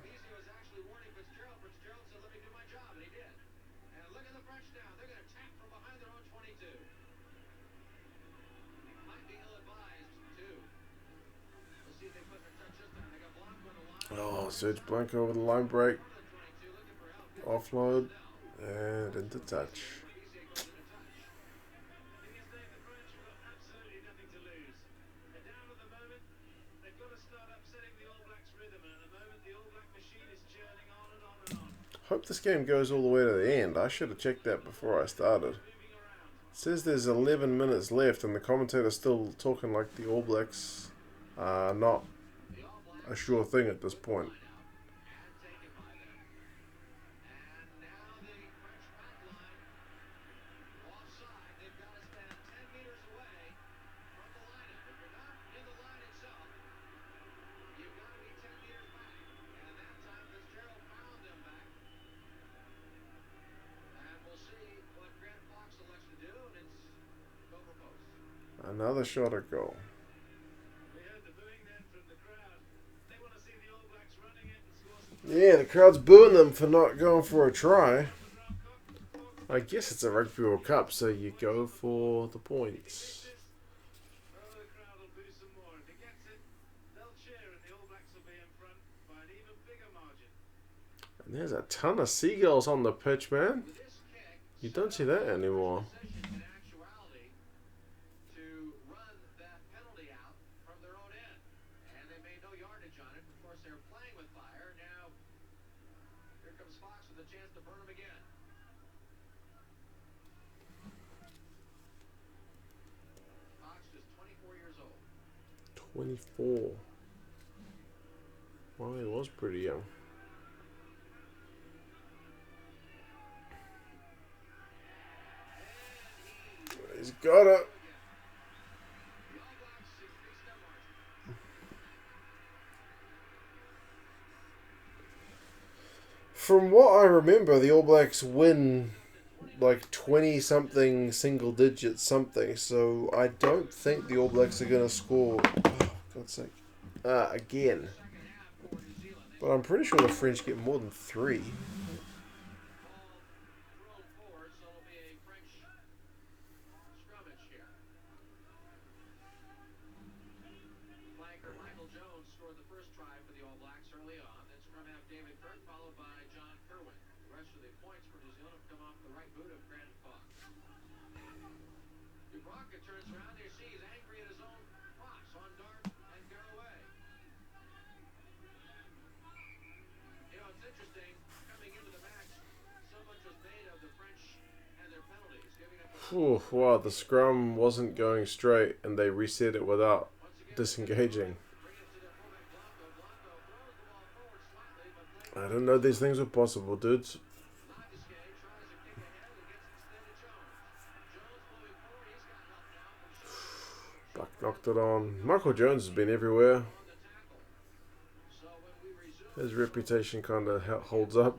Oh, Serge Blanco with a line break. Offload. And into touch. Hope this game goes all the way to the end. I should have checked that before I started. It says there's 11 minutes left and the commentator's still talking like the All Blacks are not a sure thing at this point. another shot at goal. Yeah, the crowd's booing them for not going for a try. I guess it's a Rugby World Cup, so you go for the points. And there's a ton of seagulls on the pitch, man. You don't see that anymore. Old. 24. Well, he was pretty young. He's got it. From what I remember, the All Blacks win like 20-something single digit something, so I don't think the All Blacks are going to score, oh, God's sake, again. But I'm pretty sure the French get more than 3. Ooh, wow, the scrum wasn't going straight and they reset it without disengaging. I didn't know these things were possible, dudes. Buck knocked it on. Michael Jones has been everywhere. His reputation kind of holds up.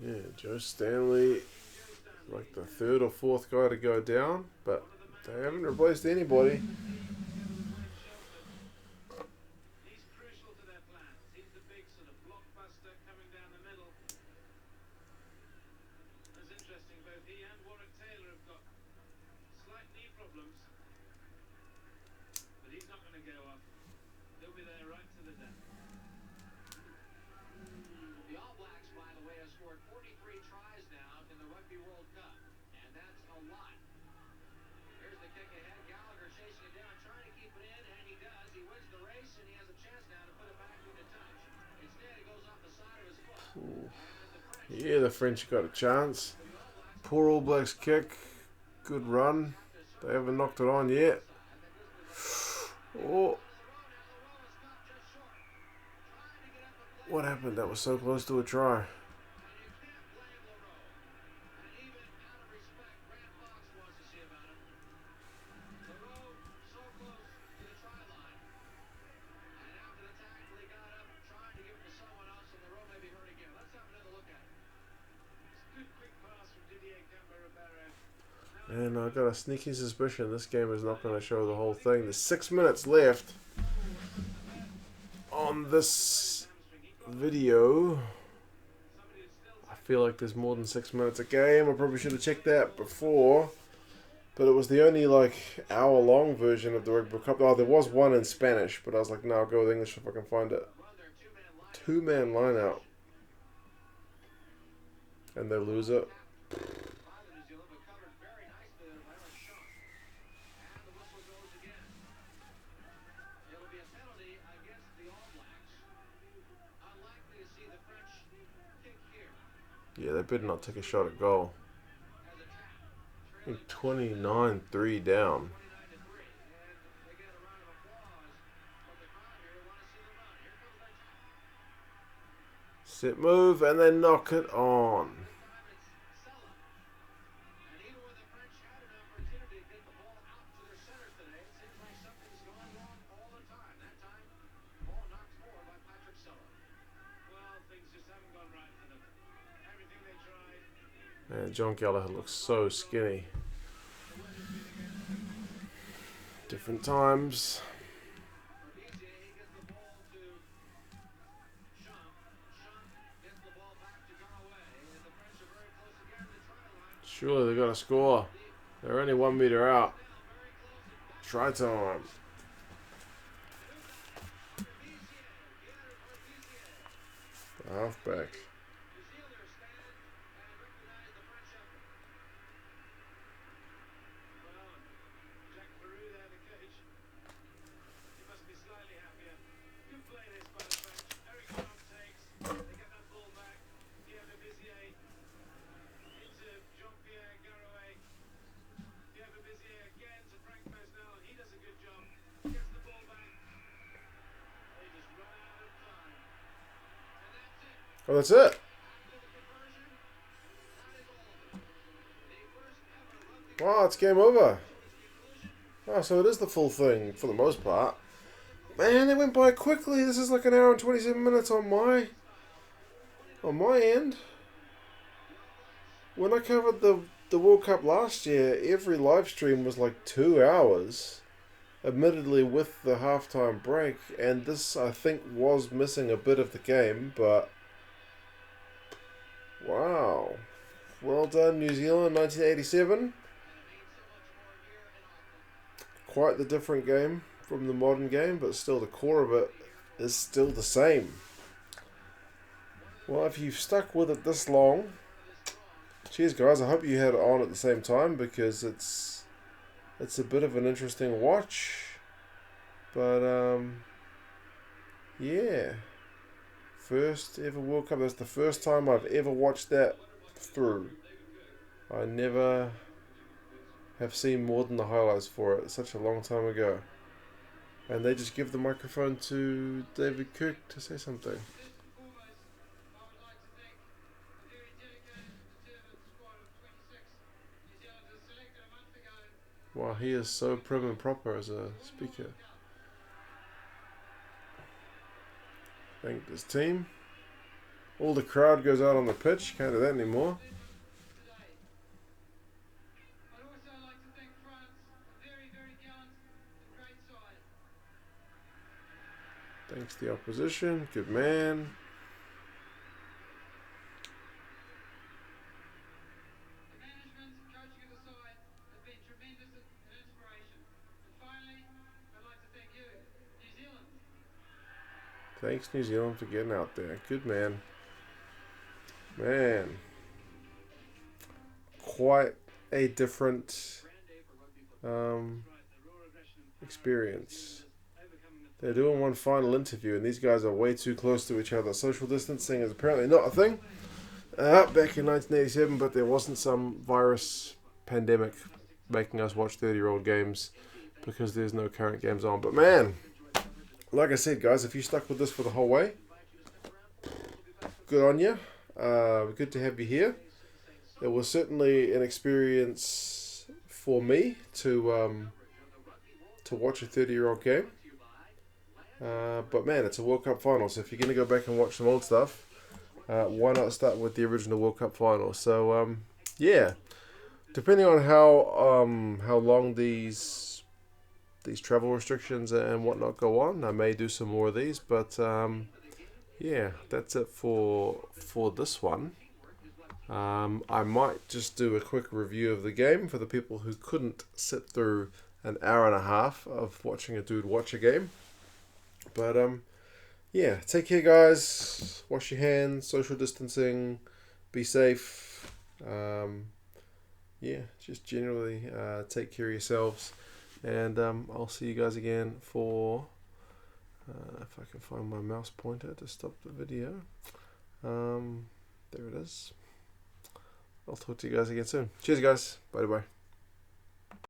Yeah, Joe Stanley, like the 3rd or 4th guy to go down, but they haven't replaced anybody. Yeah, the French got a chance. Poor All Blacks kick. Good run. They haven't knocked it on yet. Oh. What happened? That was so close to a try. And I got a sneaky suspicion this game is not going to show the whole thing. There's 6 minutes left on this video. I feel like there's more than 6 minutes a game. I probably should have checked that before. But it was the only like hour-long version of the Rugby World Cup. Oh, there was one in Spanish, but I was like, no, I'll go with English if I can find it. 2-man line out. And they lose it. Yeah, they better not take a shot at goal. 29-3 down. Set move, and they knock it on. Man, John Gallagher looks so skinny. Different times. Surely they've got to score. They're only 1 metre out. Try time. Halfback. Oh, that's it. Wow, it's game over. Oh, so it is the full thing for the most part. Man, they went by quickly. This is like an hour and 27 minutes on my end. When I covered the World Cup last year, every live stream was like 2 hours. Admittedly with the halftime break, and this I think was missing a bit of the game, but wow. Well done, New Zealand, 1987. Quite the different game from the modern game, but still the core of it is still the same. Well, if you've stuck with it this long, cheers guys, I hope you had it on at the same time, because it's a bit of an interesting watch. But yeah. First ever World Cup. That's the first time I've ever watched that through. I never have seen more than the highlights for it. Such a long time ago. And they just give the microphone to David Kirk to say something. Wow, he is so prim and proper as a speaker. Thank his team. All the crowd goes out on the pitch. Can't do that anymore. Thanks to the opposition. Good man. Thanks, New Zealand, for getting out there. Good man. Man. Quite a different experience. They're doing one final interview, and these guys are way too close to each other. Social distancing is apparently not a thing back in 1987, but there wasn't some virus pandemic making us watch 30-year-old games because there's no current games on. But man, like I said, guys, if you stuck with this for the whole way, good on you. Good to have you here. It was certainly an experience for me to watch a 30-year-old game. But man, it's a World Cup final, so if you're going to go back and watch some old stuff, why not start with the original World Cup final? So yeah, depending on how long these travel restrictions and whatnot go on, I may do some more of these. But yeah, that's it for this one. I might just do a quick review of the game for the people who couldn't sit through an hour and a half of watching a dude watch a game. But yeah, take care guys, wash your hands, social distancing, be safe. Yeah, just generally take care of yourselves, and I'll see you guys again for if I can find my mouse pointer to stop the video. There it is. I'll talk to you guys again soon. Cheers guys, bye bye.